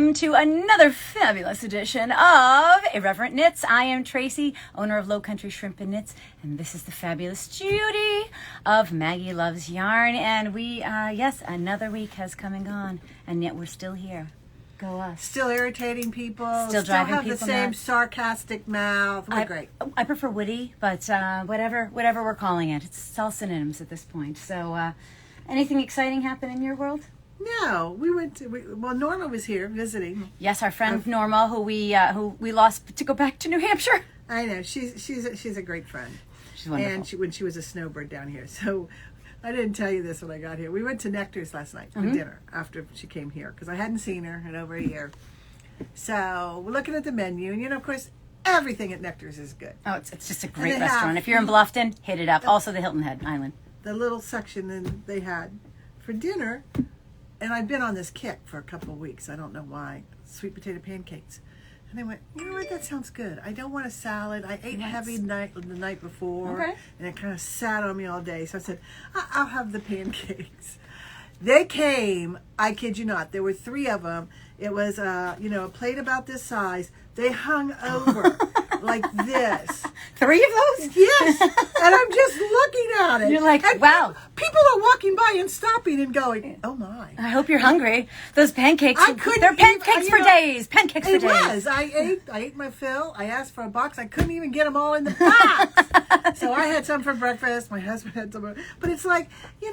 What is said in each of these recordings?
welcome to another fabulous edition of Irreverent Knits. I am Tracy, owner of Low Country Shrimp and Knits, and this is the fabulous Judy of Maggie Loves Yarn. And we, yes, another week has come and gone, and yet we're still here. Go us. Still irritating people. Still driving have people the same nuts. sarcastic mouth. We're great. I prefer witty, but whatever we're calling it, it's all synonyms at this point. So, anything exciting happen in your world? No, we went to. Norma was here visiting. Yes, our friend Norma, who we lost to go back to New Hampshire. I know she's a great friend. She's wonderful. And when she was a snowbird down here, so I didn't tell you this when I got here. We went to Nectar's last night for dinner after she came here because I hadn't seen her in over a year. So we're looking at the menu, and of course, everything at Nectar's is good. Oh, it's just a great restaurant. If you're in Bluffton, hit it up. Also, the Hilton Head Island. The little section that they had for dinner. And I've been on this kick for a couple of weeks. I don't know why. Sweet potato pancakes. And I went, you know what? That sounds good. I don't want a salad. I ate heavy the night before. Okay. And it kind of sat on me all day. So I said, I'll have the pancakes. They came, I kid you not. There were 3 of them. It was, a plate about this size. They hung over like this. 3 of those? Yes. And I'm just looking at it. You're like, and wow. People are walking by and stopping and going, oh my. I hope you're hungry. Those pancakes, they're pancakes for days. Pancakes for days. It was. I ate my fill. I asked for a box. I couldn't even get them all in the box. So I had some for breakfast. My husband had some. But it's like, it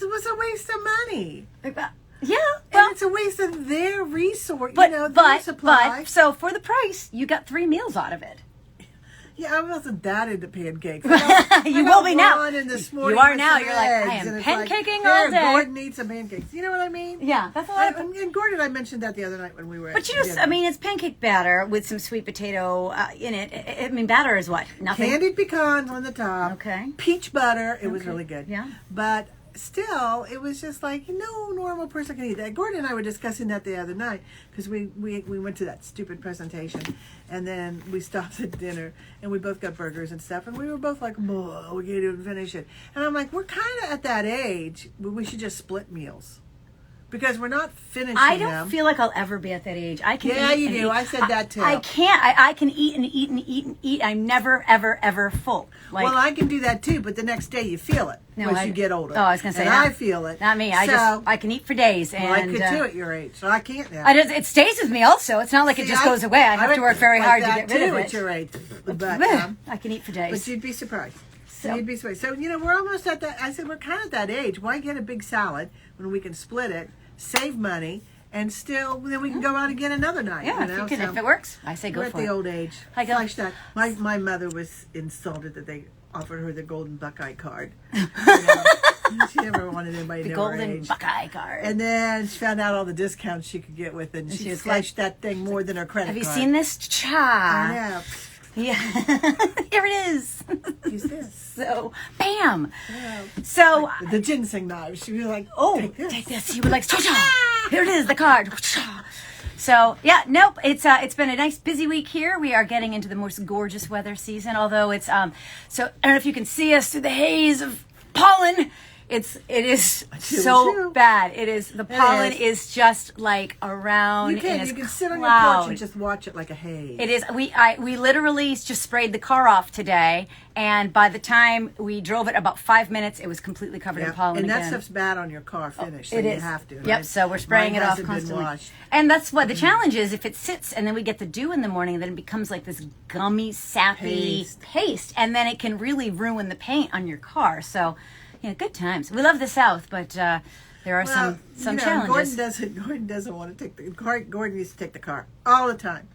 was a waste of money. Yeah, and it's a waste of their resource, their supply. But, so for the price, you got 3 meals out of it. Yeah, I wasn't that into pancakes. You will be now. You are now. You're like, I am pancaking all day. Gordon needs some pancakes. You know what I mean? Yeah, that's a lot. And Gordon, I mentioned that the other night when we were. But it's pancake batter with some sweet potato in it. I mean, batter is what? Nothing. Candied pecans on the top. Okay. Peach butter. It was really good. Yeah. But still, it was just like no normal person can eat that. Gordon and I were discussing that the other night because we went to that stupid presentation, and then we stopped at dinner, and we both got burgers and stuff, and we were both like, "Oh, we can't even finish it." And I'm like, we're kind of at that age where we should just split meals. Because we're not finishing I don't feel like I'll ever be at that age. I can Yeah, eat you and do. Eat. I said that too. I can't. I can eat and eat and eat and eat. I'm never, ever, ever full. Well, I can do that too, but the next day you feel it as you get older. Oh, I was going to say. And I feel it. Not me. I can eat for days. And, I could too at your age, so I can't now. It stays with me also. It's not like it just goes away. I have to work very hard to get rid of it. At your age. But, I can eat for days. But you'd be surprised. So we're almost at that. I said we're kind of at that age. Why get a big salad when we can split it, save money, and still then we can go out and get another night? Yeah, if it works, I say go for it. We're at the old age. Like that. My mother was insulted that they offered her the golden Buckeye card. She never wanted anybody to know her age. The golden Buckeye card. And then she found out all the discounts she could get with it, and she slashed that thing more than her credit card. Have you seen this? Cha. I know. Yeah. Here it is. Use this. So, bam. Yeah. So like the ginseng knife. She'd be like, "Oh, take this." She would like, cha-cha. Here it is, the card. So yeah, nope. It's been a nice busy week here. We are getting into the most gorgeous weather season. Although it's so I don't know if you can see us through the haze of pollen. It is so bad. It is. The pollen is just like around. You can sit on your porch and just watch it like a haze. It is. We literally just sprayed the car off today, and by the time we drove it about 5 minutes, it was completely covered in pollen and again. that stuff's bad on your car finish. So it you is. have to. Yep. So we're spraying it off constantly. And that's what the challenge is. If it sits and then we get the dew in the morning, then it becomes like this gummy, sappy paste, and then it can really ruin the paint on your car. So. Yeah, good times. We love the South, but there are some challenges. Gordon doesn't want to take the car. Gordon used to take the car all the time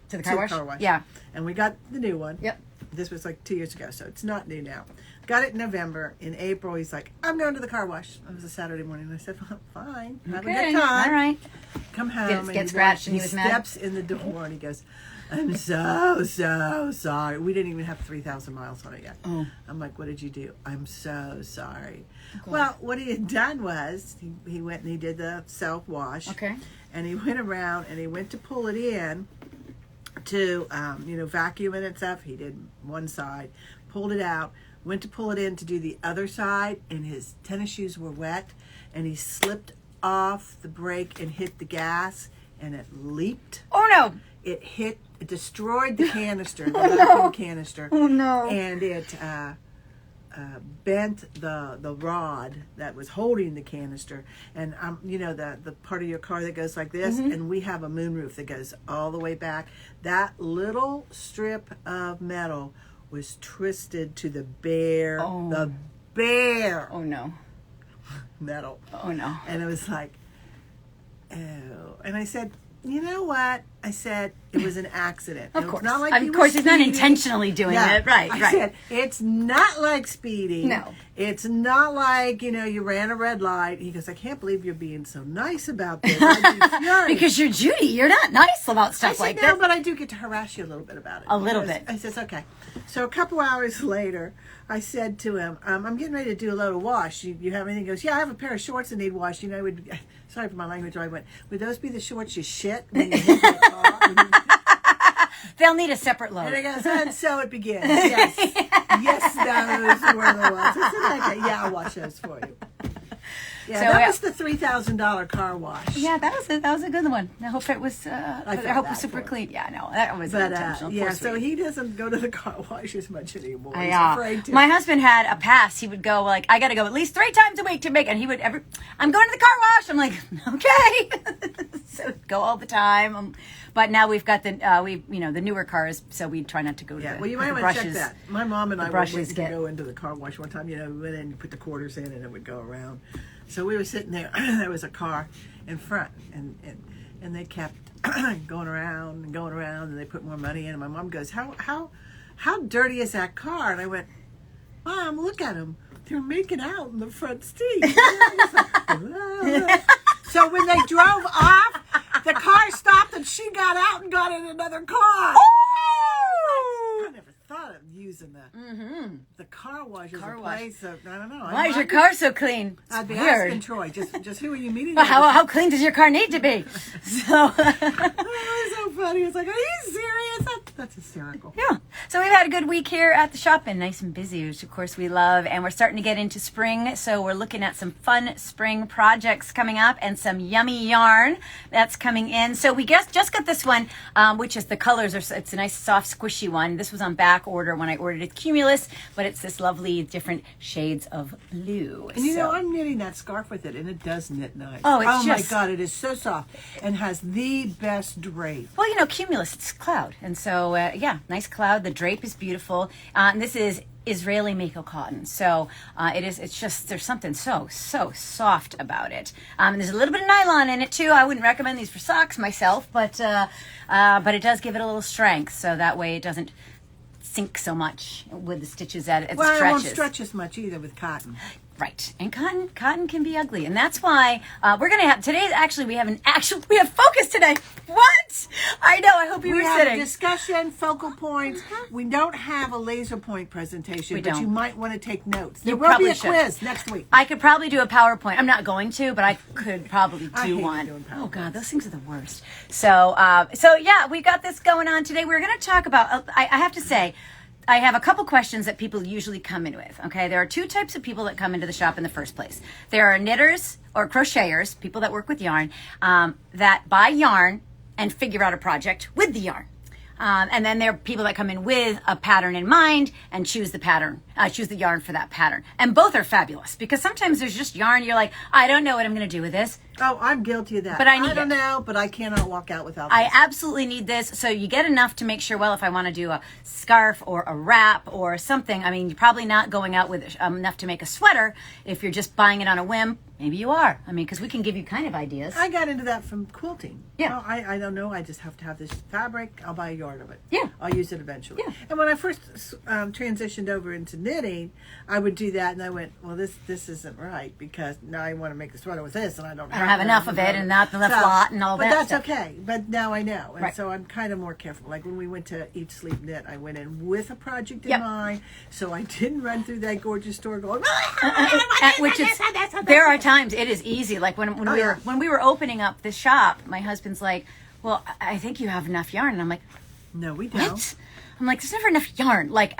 to the car wash. Yeah, and we got the new one. Yep. This was like 2 years ago, so it's not new now. Got it in November. In April, he's like, "I'm going to the car wash." It was a Saturday morning. I said, "Well, fine, have a good time. All right." Come home. Get scratched, and he was mad. He steps in the door and he goes, "I'm so sorry." We didn't even have 3,000 miles on it yet. Oh. I'm like, "What did you do?" "I'm so sorry." Okay. Well, what he had done was he went and he did the self wash. Okay. And he went around and he went to pull it in to vacuum it and stuff. He did one side, pulled it out, went to pull it in to do the other side, and his tennis shoes were wet, and he slipped off the brake and hit the gas, and it leaked. Oh no! It destroyed the canister, the vacuum canister. Oh no! And it bent the rod that was holding the canister. And you know, the part of your car that goes like this, and we have a moonroof that goes all the way back. That little strip of metal was twisted to the bare Oh no! metal. Oh no! And it was like, oh. And I said, you know what? I said, it was an accident. Of course. Not like of course, he's not intentionally doing it. Right, I right. said, it's not like speeding. No. It's not like, you know, you ran a red light. He goes, I can't believe you're being so nice about this. I'd be furious. Because you're Judy. You're not nice about stuff like no, that. but I do get to harass you a little bit about it. A little bit. I says, okay. So a couple hours later, I said to him, I'm getting ready to do a load of wash. You have anything? He goes, yeah, I have a pair of shorts that need wash. You know, sorry for my language. I went, would those be the shorts you shit when you hit the car? They'll need a separate load. And he goes, and so it begins. Yes. Yes, those were the ones. I said, okay, yeah, I'll wash those for you. Yeah, So, that was the $3,000 car wash. Yeah, that was a good one. I hope it was. I hope it was super for it. clean. Yeah, no, that was But intentional. yeah, Poor so sweetie. he doesn't go to the car wash as much anymore. He's Yeah. afraid to. My husband had a pass. He would go like, I got to go at least 3 times a week to make. And he would I'm going to the car wash. I'm like, okay. So go all the time. But now we've got the the newer cars, so we try not to go to. Yeah, the, well, you might the want to check brushes. that. My mom and I were brushes waiting to get- go into the car wash one time. You know, we went in and put the quarters in, and it would go around. So we were sitting there. There was a car in front, and they kept going around, and they put more money in. And my mom goes, "How dirty is that car?" And I went, "Mom, look at them. They're making out in the front seat." So when they drove off, the car stopped, and she got out and got in another car. I never thought of using the car wash as a place of, I don't know. Why is your car so clean? It's I'd be weird. asking Troy, just who are you meeting? Well, how clean does your car need to be? So. Oh, it was so funny. It's like, are you serious? That's hysterical. Yeah. So we've had a good week here at the shop and nice and busy, which of course we love. And we're starting to get into spring. So we're looking at some fun spring projects coming up and some yummy yarn that's coming in. So we just got this one, which is the colors it's a nice soft squishy one. This was on back order when I ordered it Cumulus, but it's this lovely different shades of blue. And you know, I'm knitting that scarf with it, and it does knit nice. Oh, it's my just- God, it is so soft and has the best drape. Well, you know, Cumulus, it's cloud. And so, yeah, nice cloud. The drape is beautiful. And this is Israeli Mako cotton. So it's just, there's something so soft about it. And there's a little bit of nylon in it too. I wouldn't recommend these for socks myself, but it does give it a little strength. So that way it doesn't sink so much with the stitches as it Well, stretches. it won't stretch as much either with cotton. Right. And cotton can be ugly. And that's why we're going to have, today actually we have focus today. What? I know, I hope you We were have sitting. a discussion, focal points. We don't have a laser point presentation, We but don't. you might want to take notes. You There will probably be a should. quiz next week. I could probably do a PowerPoint. I'm not going to, but I could probably I do hate one. doing Oh PowerPoints. God, those things are the worst. So yeah, we got this going on today. We're going to talk about. I have to say, I have a couple questions that people usually come in with. Okay, there are 2 types of people that come into the shop in the first place. There are knitters or crocheters, people that work with yarn, that buy yarn and figure out a project with the yarn. And then there are people that come in with a pattern in mind and choose the yarn for that pattern. And both are fabulous because sometimes there's just yarn. You're like, I don't know what I'm going to do with this. Oh, I'm guilty of that. But I need don't it. know, but I cannot walk out without I this. absolutely need this. So you get enough to make sure, well, if I want to do a scarf or a wrap or something, I mean, you're probably not going out with enough to make a sweater. If you're just buying it on a whim, maybe you are. I mean, because we can give you kind of ideas. I got into that from quilting. Yeah. Well, I don't know. I just have to have this fabric. I'll buy a yard of it. Yeah. I'll use it eventually. Yeah. And when I first transitioned over into knitting, I would do that, and I went, well, this isn't right because now I want to make the sweater with this, and I don't have enough of it and not enough lot and all but that that's stuff. okay. But now I know, and Right. so I'm kind of more careful. Like when we went to Eat Sleep Knit, I went in with a project in Yep. mind, so I didn't run through that gorgeous store going. Which is, there are times it is easy. Like when yeah. we were opening up the shop, my husband's like, well, I think you have enough yarn. And I'm like, No, we don't. what? I'm like, there's never enough yarn. Like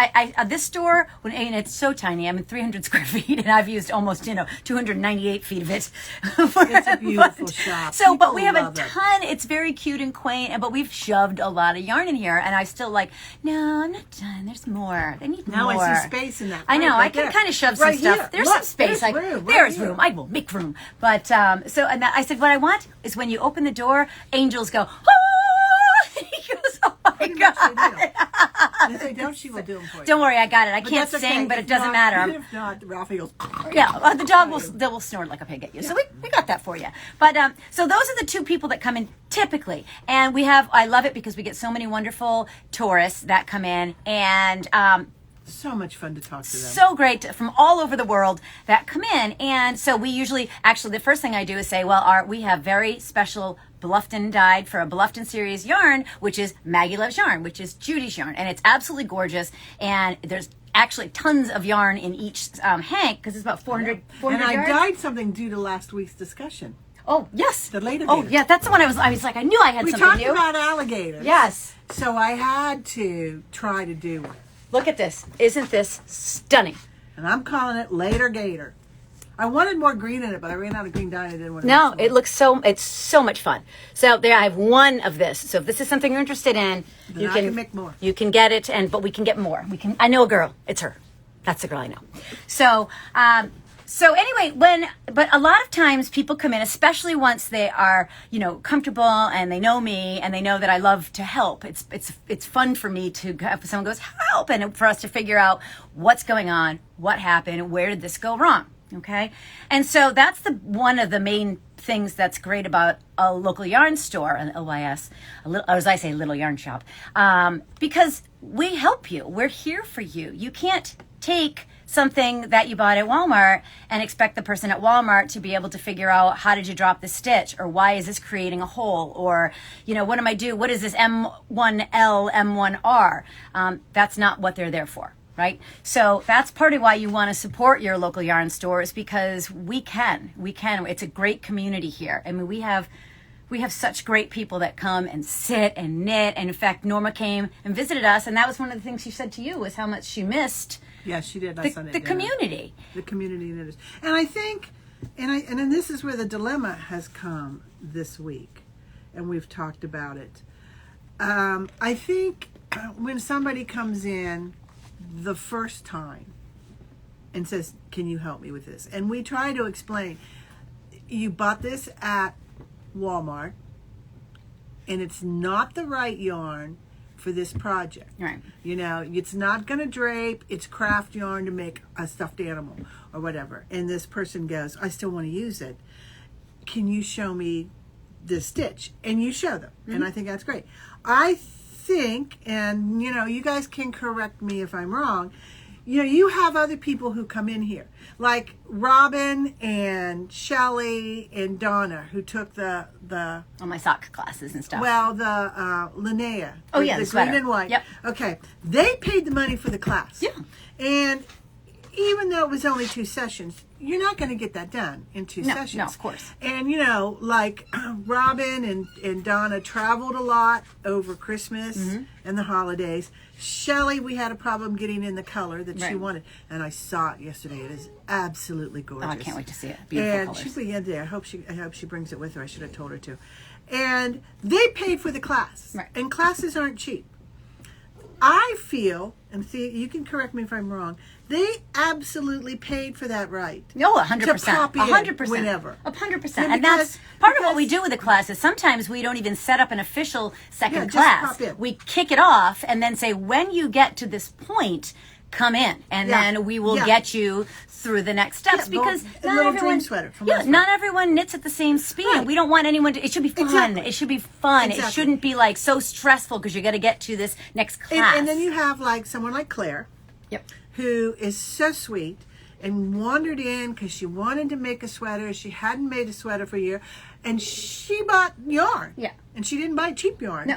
this store, and it's so tiny. I'm in 300 square feet, and I've used almost 298 feet of it. It's a beautiful shop. So, but People we have a love it. ton. It's very cute and quaint, but we've shoved a lot of yarn in here, and I still like. No, I'm not done. There's more. They need Now more. I see space in that. I know. Right I can there. kind of shove some Right stuff. here. There's Look, some space. there's room. Right There's here. room. I will make room. But and I said, what I want is when you open the door, angels go. Oh! He goes, oh my Pretty much they god. do. If they don't, she will do them for you. Don't worry, I got it. I But can't that's sing, okay. but it If doesn't not- matter. If not, Ralphie goes. Yeah, the dog will snort like a pig at you. So we got that for you. But so those are the two people that come in typically, and I love it because we get so many wonderful tourists that come in, and So much fun to talk to them. so great from all over the world that come in. And so we usually, actually, the first thing I do is say, well, we have very special Bluffton dyed for a Bluffton series yarn, which is Maggie Loves Yarn, which is Judy's yarn. And it's absolutely gorgeous. And there's actually tons of yarn in each hank because it's about 400 and I yards. dyed something due to last week's discussion. Oh, yes. The later Oh, gator. yeah, that's the one I was like, I knew I had We something talked new. about alligators. Yes. So I had to try to do one. Look at this. Isn't this stunning? And I'm calling it Later Gator. I wanted more green in it, but I ran out of green dye and I didn't want to No, mix it looks it's so much fun. So there I have one of this. So if this is something you're interested in, Then you I can can make more. You can get it, but we can get more. I know a girl. It's her. That's the girl I know. So so anyway, but a lot of times people come in, especially once they are, comfortable and they know me and they know that I love to help. It's fun for me to if someone goes help and for us to figure out what's going on, what happened, where did this go wrong. Okay. And so that's one of the main things that's great about a local yarn store, an LYS, or as I say, little yarn shop, because we help you. We're here for you. You can't take something that you bought at Walmart and expect the person at Walmart to be able to figure out how did you drop the stitch, or why is this creating a hole, or what am I do? What is this M1L, M1R? That's not what they're there for. Right? So that's part of why you want to support your local yarn stores, because we can. It's a great community here. I mean, we have such great people that come and sit and knit. And in fact, Norma came and visited us, and that was one of the things she said to you was how much she missed Yeah, she did. the community. The community knitters. And I think, and then this is where the dilemma has come this week, and we've talked about it. I think when somebody comes in the first time and says, can you help me with this? And we try to explain, you bought this at Walmart and it's not the right yarn for this project. Right. It's not going to drape. It's craft yarn to make a stuffed animal or whatever. And this person goes, I still want to use it. Can you show me the stitch? And you show them. Mm-hmm. And I think that's great. I think, and you guys can correct me if I'm wrong, you have other people who come in here, like Robin and Shelley and Donna, who took the On my sock classes and stuff. well, the Linnea. Oh, yeah, the the green sweater. and white. Yep. Okay, they paid the money for the class. Yeah. And even though it was only 2 sessions, you're not going to get that done in 2 sessions. No, of course. And like Robin and Donna traveled a lot over Christmas and the holidays. Shelley, we had a problem getting in the color that she Right. wanted, and I saw it yesterday. It is absolutely gorgeous. Oh, I can't wait to see it. Beautiful And colors. she'll be in there. I hope she brings it with her. I should have told her to. And they paid for the class. Right. And classes aren't cheap. I feel, and see, you can correct me if I'm wrong, they absolutely paid for that right. No, 100%. To pop in 100%. whenever. 100%. And And that's because- part of what we because- do with the classes. Sometimes we don't even set up an official second just class. pop in. We kick it off and then say, when you get to this point, come in. And Yeah. then we will Yeah. get you through the next steps, Yeah, because a not little everyone, dream sweater from last not week. everyone knits at the same speed. Right. We don't want anyone to, it should be fun. Exactly. It should be fun. It Exactly. shouldn't be like so stressful because you got to get to this next class. And then you have like someone like Claire, Yep. who is so sweet and wandered in because she wanted to make a sweater. She hadn't made a sweater for a year, and she bought yarn. Yeah. And she didn't buy cheap yarn. No.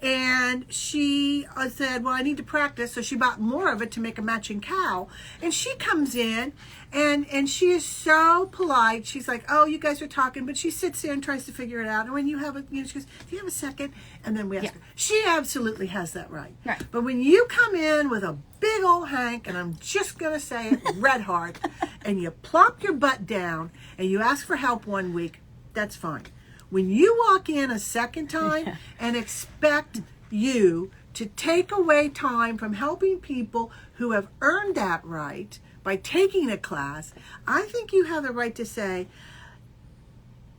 And she said, well, I need to practice. So she bought more of it to make a matching cowl. And she comes in and she is so polite. She's like, oh, you guys are talking. But she sits there and tries to figure it out. And when you have she goes, do you have a second? And then we ask her. She absolutely has that right. But when you come in with a big old hank, and I'm just going to say it, red heart, and you plop your butt down and you ask for help one week, that's fine. When you walk in a second time and expect you to take away time from helping people who have earned that right by taking a class, I think you have the right to say,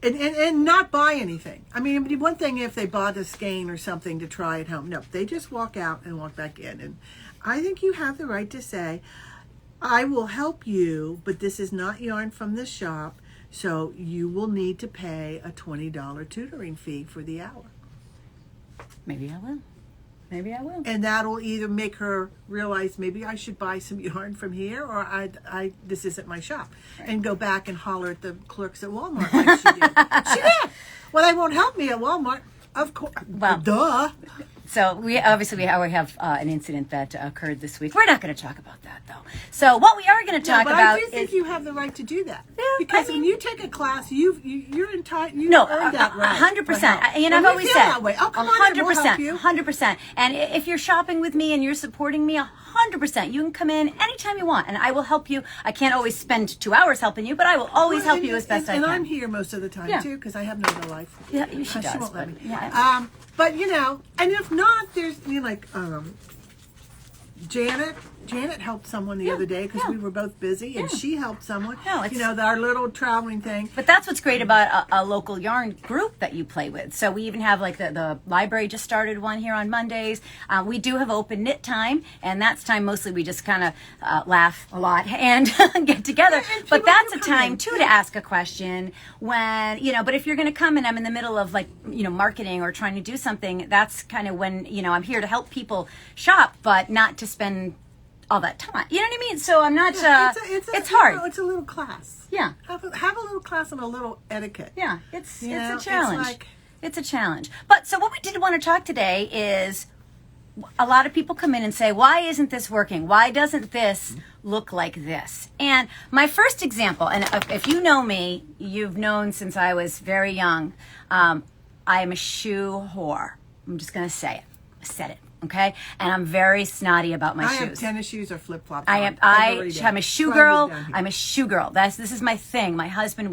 and not buy anything. I mean, one thing if they bought a skein or something to try at home. No, they just walk out and walk back in. And I think you have the right to say, I will help you, but this is not yarn from the shop. So you will need to pay a $20 tutoring fee for the hour. Maybe I will. Maybe I will. And that'll either make her realize maybe I should buy some yarn from here, or I this isn't my shop, and go back and holler at the clerks at Walmart like she did. She did. Well, they won't help me at Walmart, of course. Well, duh. So we have an incident that occurred this week. We're not going to talk about that though. So what we are going to talk about I do think you have the right to do that. Yeah, because when you take a class, you're entitled. You earned that right. 100%. And I've always said that way. Oh, come on, 100%. We'll help you. 100%. And if you're shopping with me and you're supporting me, 100%, you can come in anytime you want, and I will help you. I can't always spend 2 hours helping you, but I will always help you as best I can. And I'm here most of the time too, because I have no other life. Yeah, she does. She won't let me. Yeah. But and if not, there's Janet helped someone the other day because we were both busy, and she helped someone. Our little traveling thing. But that's what's great about a local yarn group that you play with. So we even have the library just started one here on Mondays. We do have open knit time, and that's time mostly we just kind of laugh a lot and get together. But that's a time too to ask a question when But if you're going to come and I'm in the middle of marketing or trying to do something, that's kind of when I'm here to help people shop, but not to spend all that time. You know what I mean? So I'm not. It's hard. It's a little class. Yeah. Have a little class and a little etiquette. Yeah. It's a challenge. It's a challenge. But so what we did want to talk today is a lot of people come in and say, why isn't this working? Why doesn't this look like this? And my first example, and if you know me, you've known since I was very young, I am a shoe whore. I'm just going to say it. I said it. Okay, and I'm very snotty about my shoes. I have tennis shoes or flip flops. I'm a shoe girl. I'm a shoe girl. This is my thing. My husband,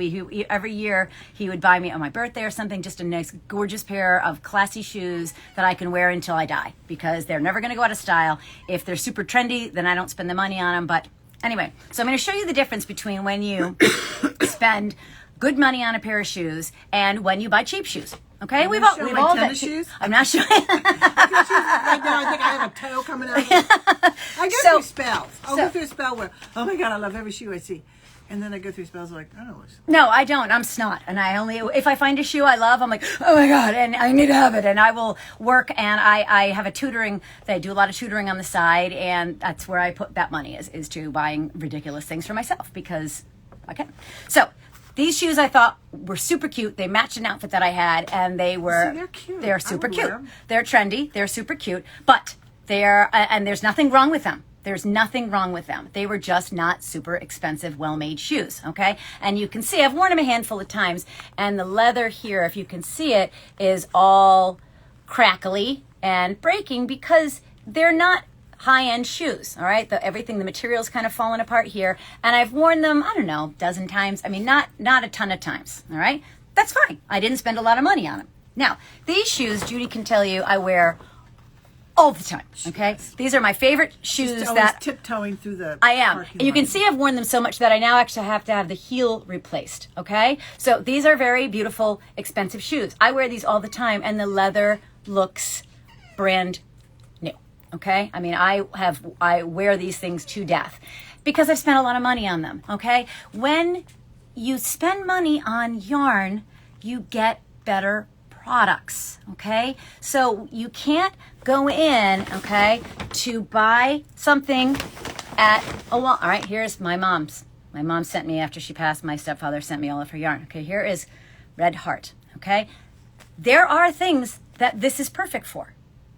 every year he would buy me on my birthday or something just a nice, gorgeous pair of classy shoes that I can wear until I die because they're never going to go out of style. If they're super trendy, then I don't spend the money on them. But anyway, so I'm going to show you the difference between when you spend good money on a pair of shoes and when you buy cheap shoes. Okay, we've all tennis shoes. I'm not sure. Right now, I think I have a toe coming out. I go through spells. I'll go through a spell where, oh my God, I love every shoe I see, and then I go through spells like, oh. No, I don't. I'm snot, and if I find a shoe I love, I'm like, oh my God, and I need to have it, and I will work. And I have a tutoring. I do a lot of tutoring on the side, and that's where I put that money is to buying ridiculous things for myself because I can. So. These shoes I thought were super cute. They matched an outfit that I had, and they're cute. They're super cute. They're trendy. They're super cute, but and there's nothing wrong with them. There's nothing wrong with them. They were just not super expensive, well-made shoes, okay? And you can see, I've worn them a handful of times, and the leather here, if you can see it, is all crackly and breaking because they're not high-end shoes, all right? The material's kind of falling apart here, and I've worn them, I don't know, a dozen times. I mean, not a ton of times, all right? That's fine. I didn't spend a lot of money on them. Now, these shoes, Judy can tell you, I wear all the time, okay? Yes. These are my favorite shoes that... tiptoeing through the... I am. And you can see I've worn them so much that I now actually have to have the heel replaced, okay? So these are very beautiful, expensive shoes. I wear these all the time, and the leather looks brand new, okay? I mean, I wear these things to death because I've spent a lot of money on them, okay? When you spend money on yarn, you get better products, okay? So you can't go in, okay, to buy something at a wall. All right, here's my mom's. My mom sent me, after she passed, my stepfather sent me all of her yarn. Okay, here is Red Heart, okay? There are things that this is perfect for.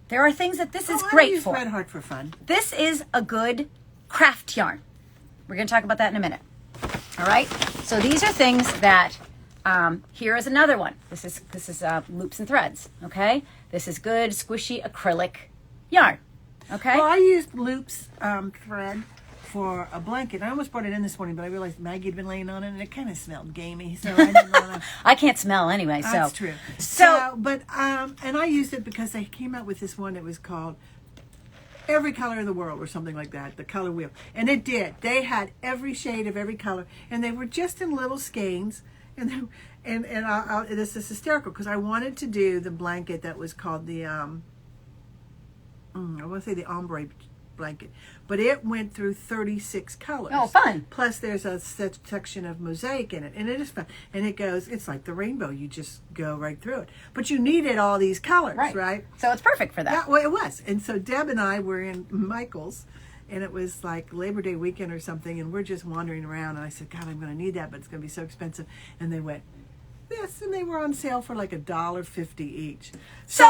There are things that this is I great use for. Red Heart for fun. This is a good craft yarn. We're going to talk about that in a minute. All right. So these are things that, here is another one. This is loops and threads. Okay. This is good squishy acrylic yarn. Okay. Well, I used loops thread for a blanket. I almost brought it in this morning, but I realized Maggie had been laying on it, and it kind of smelled gamey. So I didn't want to. I can't smell anyway. So That's true. And I used it because they came out with this one. It was called Every Color in the World or something like that, the color wheel. And it did. They had every shade of every color, and they were just in little skeins. And this is hysterical because I wanted to do the blanket that was called the I want to say the ombre blanket, but it went through 36 colors. Oh, fun. Plus there's a section of mosaic in it, and it is fun. And it goes, it's like the rainbow. You just go right through it. But you needed all these colors, right? So it's perfect for that. Yeah, well, it was. And so Deb and I were in Michael's, and it was like Labor Day weekend or something, and we're just wandering around, and I said, God, I'm going to need that, but it's going to be so expensive. And they went, yes, and they were on sale for like $1.50 each. So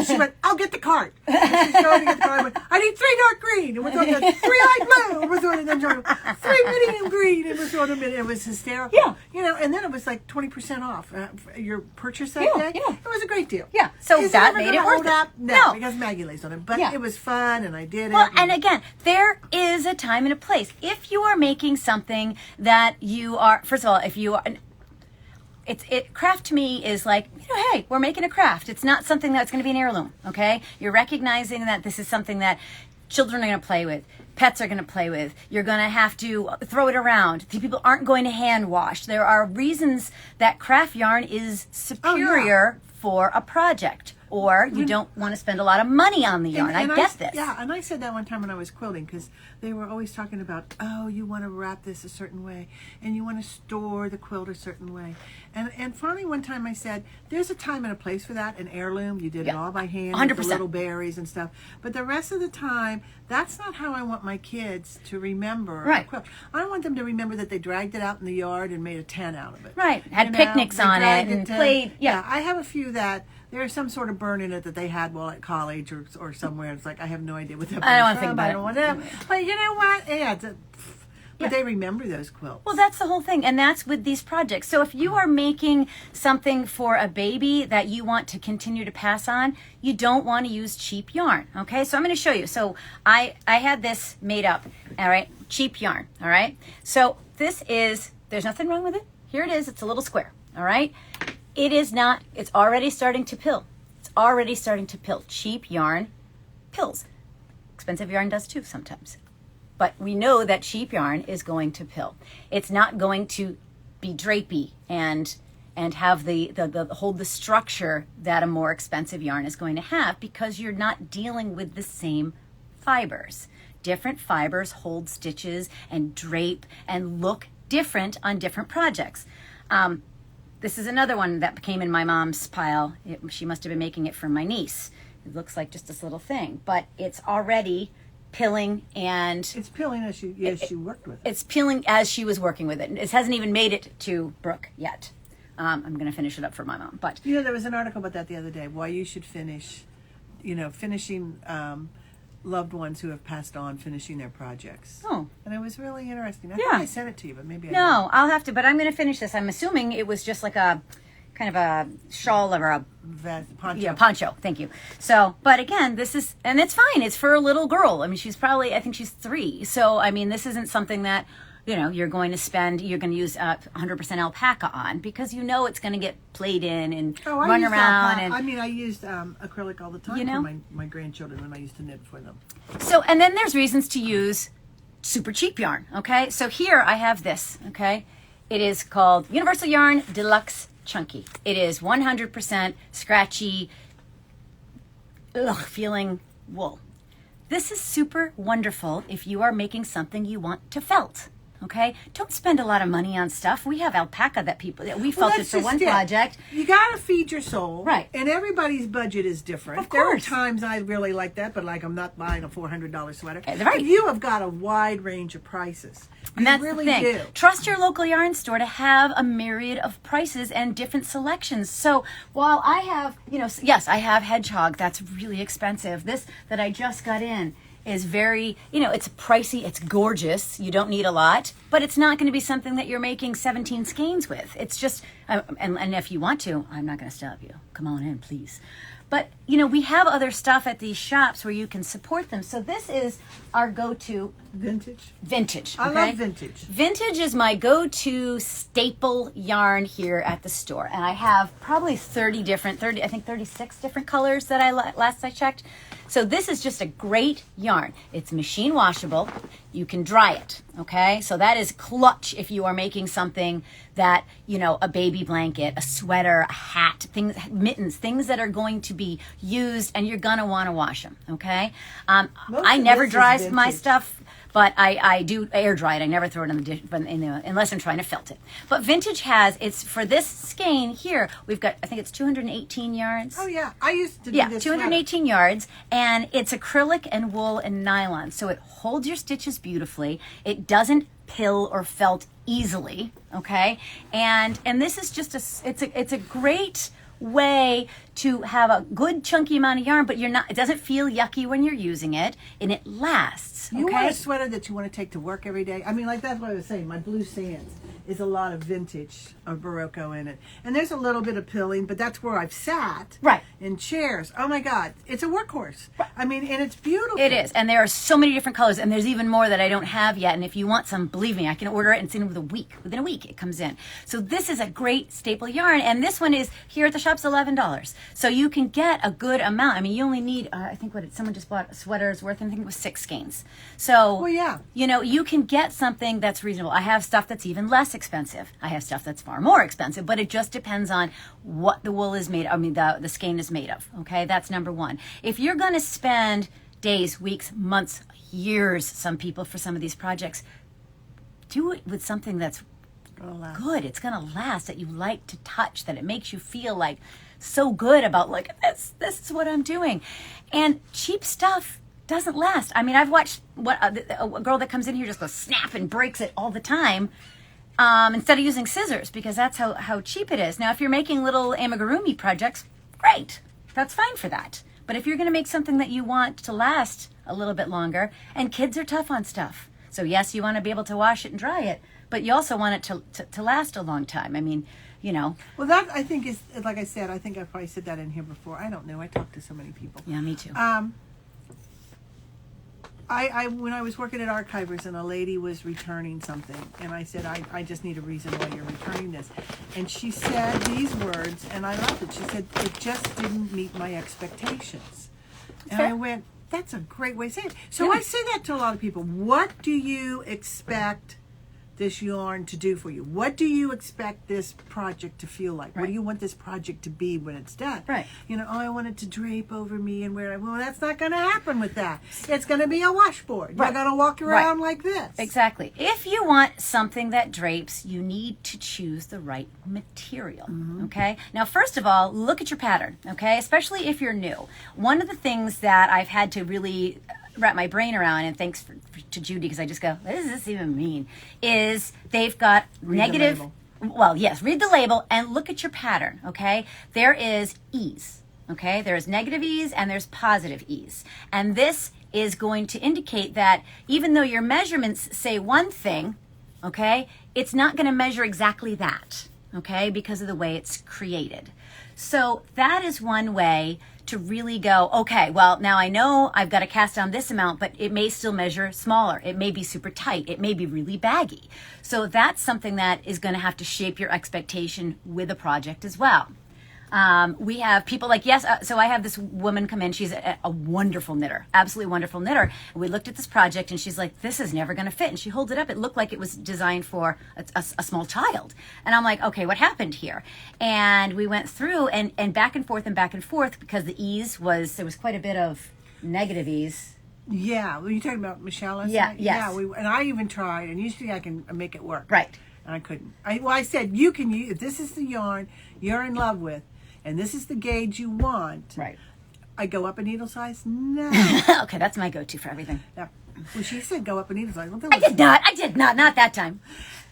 she went, I'll get the cart. And she's going to get the cart. I went, I need 3 dark green. And we're throwing 3 light blue. And we're throwing them 3 medium green. And we're throwing them in. It was hysterical. Yeah. You know, and then it was like 20% off your purchase that day. Yeah. It was a great deal. Yeah. So Is that ever made gonna it worth hold it. up? No. Because Maggie lays on it. But Yeah. it was fun, and I did it. Well, and again, there is a time and a place. If you are making something that you are, first of all, if you are, craft to me is like, hey, we're making a craft. It's not something that's going to be an heirloom, okay? You're recognizing that this is something that children are going to play with, pets are going to play with. You're going to have to throw it around. People aren't going to hand wash. There are reasons that craft yarn is superior for a project. Or you don't want to spend a lot of money on the yarn. I get this. Yeah, and I said that one time when I was quilting, because they were always talking about, oh, you want to wrap this a certain way, and you want to store the quilt a certain way. And finally one time I said, there's a time and a place for that. An heirloom, you did it all by hand, 100%. with the little berries and stuff. But the rest of the time, that's not how I want my kids to remember a quilt. I want them to remember that they dragged it out in the yard and made a tent out of it. Right, had picnics on it and played. Yeah, I have a few that there's some sort of burn in it that they had while at college or somewhere. It's like, I have no idea what that I don't want to think about I don't want to. But you know what? Yeah, but they remember those quilts. Well, that's the whole thing. And that's with these projects. So if you are making something for a baby that you want to continue to pass on, you don't want to use cheap yarn. Okay, so I'm going to show you. So I had this made up. All right, cheap yarn. All right. So this is, there's nothing wrong with it. Here it is. It's a little square. All right. It is not, it's already starting to pill. It's already starting to pill. Cheap yarn pills. Expensive yarn does too sometimes. But we know that cheap yarn is going to pill. It's not going to be drapey and have the hold the structure that a more expensive yarn is going to have, because you're not dealing with the same fibers. Different fibers hold stitches and drape and look different on different projects. This is another one that came in my mom's pile. She must have been making it for my niece. It looks like just this little thing, but it's already pilling, and it's pilling as she worked with it. It's peeling as she was working with it. It hasn't even made it to Brooke yet. I'm going to finish it up for my mom. But there was an article about that the other day. Why you should finish, finishing loved ones who have passed on, finishing their projects. Oh. And it was really interesting. I thought I sent it to you, but maybe I didn't. No, I'll have to, but I'm going to finish this. I'm assuming it was just like a kind of a shawl or a poncho. Yeah, poncho. Thank you. So, but again, this is, and it's fine. It's for a little girl. I mean, I think she's 3. So, I mean, this isn't something that, you're going to use 100% alpaca on, because it's going to get played in and run around. And I used acrylic all the time for my grandchildren when I used to knit for them. So, and then there's reasons to use super cheap yarn. Okay. So here I have this. Okay. It is called Universal Yarn Deluxe Chunky. It is 100% scratchy, feeling wool. This is super wonderful if you are making something you want to felt. Okay, don't spend a lot of money on stuff. We have alpaca that we felt it that's for just one it. project. You got to feed your soul. Right. And everybody's budget is different. Of There are course. times I really like that, but like I'm not buying a $400 sweater. Right. You have got a wide range of prices. And that's really the thing. do. Trust your local yarn store to have a myriad of prices and different selections. So while I have, yes, I have Hedgehog. That's really expensive. This that I just got in is very, it's pricey. It's gorgeous. You don't need a lot, but it's not going to be something that you're making 17 skeins with. It's just, and if you want to, I'm not going to stop you. Come on in, please. But, we have other stuff at these shops where you can support them. So this is our go-to vintage. I okay? love vintage. Vintage is my go-to staple yarn here at the store. And I have probably 36 different colors that last I checked. So this is just a great yarn. It's machine washable. You can dry it, okay? So that is clutch if you are making something that, a baby blanket, a sweater, a hat, mittens, things that are going to be used and you're going to want to wash them, okay? I never dry my stuff, but I do air dry it. I never throw it in the dish unless I'm trying to felt it. But vintage it's for this skein here, we've got, I think it's 218 yards. Oh, yeah. I used to do this 218 yards, and it's acrylic and wool and nylon. So it holds your stitches beautifully. It doesn't pill or felt easily, okay? And this is just it's a great way to have a good chunky amount of yarn, but it doesn't feel yucky when you're using it, and it lasts. You okay? want a sweater that you want to take to work every day? I mean, like that's what I was saying. My Blue Sands is a lot of vintage of Barocco in it. And there's a little bit of pilling, but that's where I've sat. Right. In chairs. Oh my God. It's a workhorse. Right. I mean, and it's beautiful. It is. And there are so many different colors, and there's even more that I don't have yet. And if you want some, believe me, I can order it and it's in within a week it comes in. So this is a great staple yarn. And this one is here at the shop's $11. So you can get a good amount. I mean, you only need, I think someone just bought a sweater's worth, I think it was 6 skeins. So, well, yeah. You can get something that's reasonable. I have stuff that's even less expensive. I have stuff that's far more expensive, but it just depends on what the wool is made of. I mean, the skein is made of. Okay, that's number one. If you're going to spend days, weeks, months, years, some people for some of these projects, do it with something that's good. It's going to last, that you like to touch, that it makes you feel like so good about, like, this is what I'm doing. And cheap stuff doesn't last. I mean, I've watched a girl that comes in here just goes snap and breaks it all the time. Instead of using scissors, because that's how cheap it is. Now, if you're making little amigurumi projects, great. That's fine for that. But if you're going to make something that you want to last a little bit longer, and kids are tough on stuff. So yes, you want to be able to wash it and dry it, but you also want it to last a long time. I mean, Well, that I think is, like I said, I think I probably said that in here before. I don't know. I talked to so many people. Yeah, me too. I when I was working at Archivers and a lady was returning something, and I said, I just need a reason why you're returning this. And she said these words, and I loved it. She said, it just didn't meet my expectations. And I went, that's a great way to say it. So I say that to a lot of people. What do you expect this yarn to do for you? What do you expect this project to feel like? Right. What do you want this project to be when it's done? Right. I want it to drape over me and wear it. Well, that's not going to happen with that. It's going to be a washboard. Right. You're going to walk around like this. Exactly. If you want something that drapes, you need to choose the right material. Okay. Now, first of all, look at your pattern. Okay, especially if you're new. One of the things that I've had to really wrap my brain around, and thanks to Judy, because I just go, what does this even mean? Is they've got negative. Well, yes, read the label and look at your pattern. Okay, there is ease. Okay, there's negative ease and there's positive ease, and this is going to indicate that even though your measurements say one thing, okay, it's not going to measure exactly that. Okay, because of the way it's created. So that is one way to really go, okay, well, now I know I've got to cast down this amount, but it may still measure smaller. It may be super tight. It may be really baggy. So that's something that is going to have to shape your expectation with a project as well. We have people like, so I have this woman come in. She's a wonderful knitter, absolutely wonderful knitter. And we looked at this project and she's like, this is never going to fit. And she holds it up. It looked like it was designed for a small child. And I'm like, okay, what happened here? And we went through and back and forth because the ease there was quite a bit of negative ease. Yeah, were you talking about Michelle last Yeah, night? yes. Yeah, and I even tried, and usually I can make it work. Right. And I couldn't. I said, you can use, if this is the yarn you're in love with, and this is the gauge you want, Right. I go up a needle size? No. Okay, that's my go-to for everything. Yeah. Well, she said go up a needle size. Well, I did not, not that time.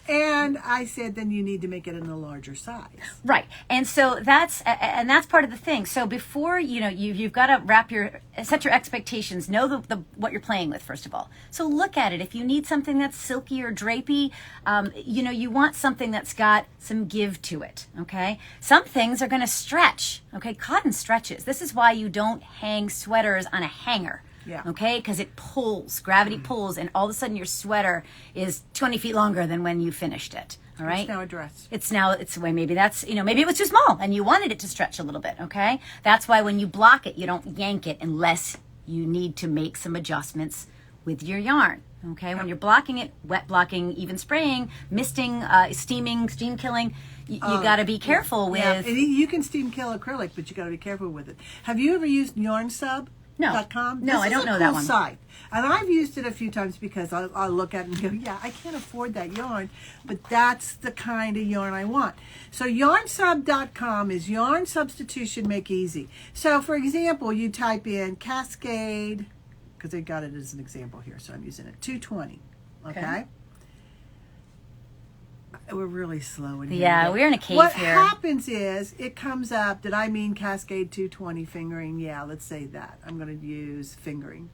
And I said, then you need to make it in a larger size. Right. And so that's part of the thing. So before, you've got to set your expectations, know the what you're playing with, first of all. So look at it. If you need something that's silky or drapey, you want something that's got some give to it. Okay. Some things are going to stretch. Okay. Cotton stretches. This is why you don't hang sweaters on a hanger. Yeah. Okay, because it pulls, gravity pulls, and all of a sudden your sweater is 20 feet longer than when you finished it. All right. It's now a dress. Maybe that's, maybe it was too small and you wanted it to stretch a little bit. Okay. That's why when you block it, you don't yank it unless you need to make some adjustments with your yarn. Okay. When you're blocking it, wet blocking, even spraying, misting, steaming, steam killing, you got to be careful with. Yeah. And you can steam kill acrylic, but you got to be careful with it. Have you ever used YarnSub? No. .com? No, I don't know that one. Site. And I've used it a few times because I'll look at it and go, yeah, I can't afford that yarn, but that's the kind of yarn I want. So yarnsub.com is yarn substitution make easy. So for example, you type in Cascade, because they got it as an example here, so I'm using it, 220, okay? We're really slow in here. Yeah, we're in a cave what here. What happens is it comes up, did I mean Cascade 220 fingering? Yeah, let's say that. I'm going to use fingering.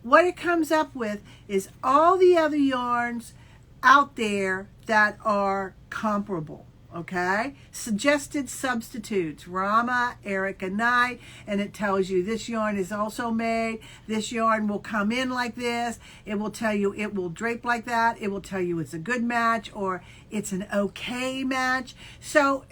What it comes up with is all the other yarns out there that are comparable. Okay, suggested substitutes, Rama, Erica Knight, and it tells you this yarn is also made, this yarn will come in like this, it will tell you it will drape like that, it will tell you it's a good match or it's an okay match. So,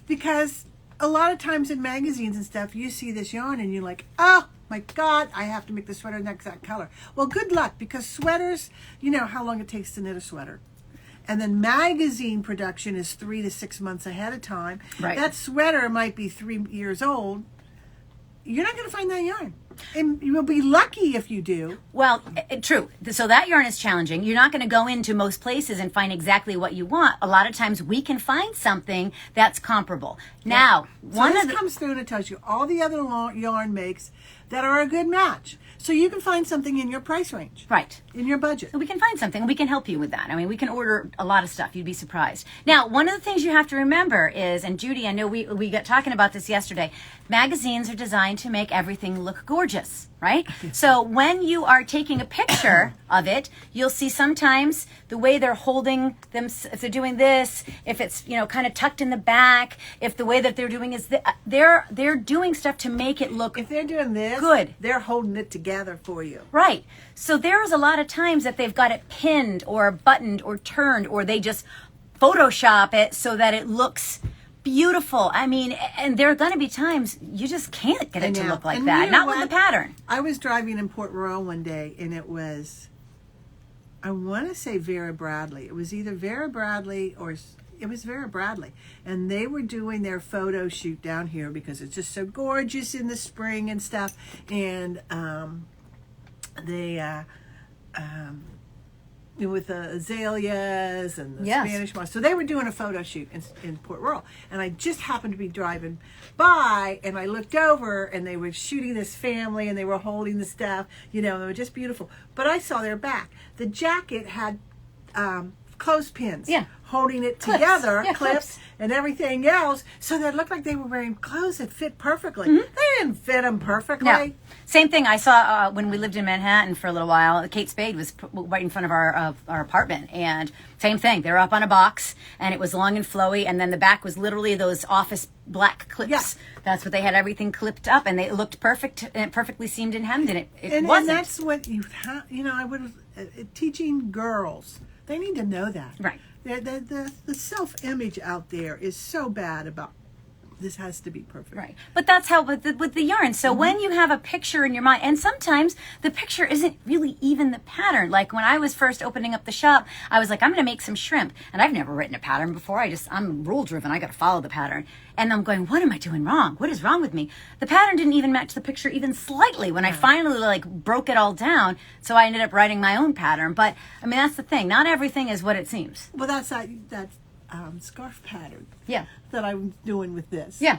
because a lot of times in magazines and stuff, you see this yarn and you're like, oh my God, I have to make the sweater in that exact color. Well, good luck, because sweaters, you know how long it takes to knit a sweater. And then magazine production is 3 to 6 months ahead of time. Right. That sweater might be 3 years old. You're not going to find that yarn. And you'll be lucky if you do. Well, true. So that yarn is challenging. You're not going to go into most places and find exactly what you want. A lot of times we can find something that's comparable. Now, so this comes through and it tells you all the other yarn makes that are a good match. So you can find something in your price range. Right. In your budget. So we can find something. We can help you with that. I mean, we can order a lot of stuff. You'd be surprised. Now, one of the things you have to remember is, and Judy, I know we got talking about this yesterday, magazines are designed to make everything look gorgeous, right? So when you are taking a picture of it, you'll see sometimes the way they're holding them, if they're doing this, if it's, kind of tucked in the back, if the way that they're doing is, they're doing stuff to make it look if they're doing this, good. They're holding it together for you. Right. So there's a lot of times that they've got it pinned or buttoned or turned, or they just Photoshop it so that it looks beautiful. I mean, and there are going to be times you just can't get it to look like that. Not with the pattern. I was driving in Port Royal one day, and it was, I want to say Vera Bradley. It was either Vera Bradley or it was Vera Bradley. And they were doing their photo shoot down here because it's just so gorgeous in the spring and stuff. And with the azaleas and the Spanish moss. So they were doing a photo shoot in Port Royal. And I just happened to be driving by, and I looked over, and they were shooting this family, and they were holding the stuff, and they were just beautiful. But I saw their back. The jacket had clothespins holding it together, clips, and everything else, so that it looked like they were wearing clothes that fit perfectly. They didn't fit them perfectly. No. Same thing I saw when we lived in Manhattan for a little while. Kate Spade was right in front of our apartment, and same thing. They were up on a box, and it was long and flowy, and then the back was literally those office black clips. Yeah. That's what they had everything clipped up, and they looked perfect and perfectly seamed and hemmed, and it wasn't. And that's what I would have, teaching girls, they need to know that. Right. The self-image out there is so bad about this has to be perfect. Right. But that's how with the yarn. So when you have a picture in your mind, and sometimes the picture isn't really even the pattern. Like when I was first opening up the shop, I was like, I'm going to make some shrimp. And I've never written a pattern before. I'm rule driven. I got to follow the pattern. And I'm going, what am I doing wrong? What is wrong with me? The pattern didn't even match the picture even slightly when I finally like broke it all down. So I ended up writing my own pattern. But I mean, that's the thing. Not everything is what it seems. Well, that's that scarf pattern. Yeah. That I'm doing with this. Yeah.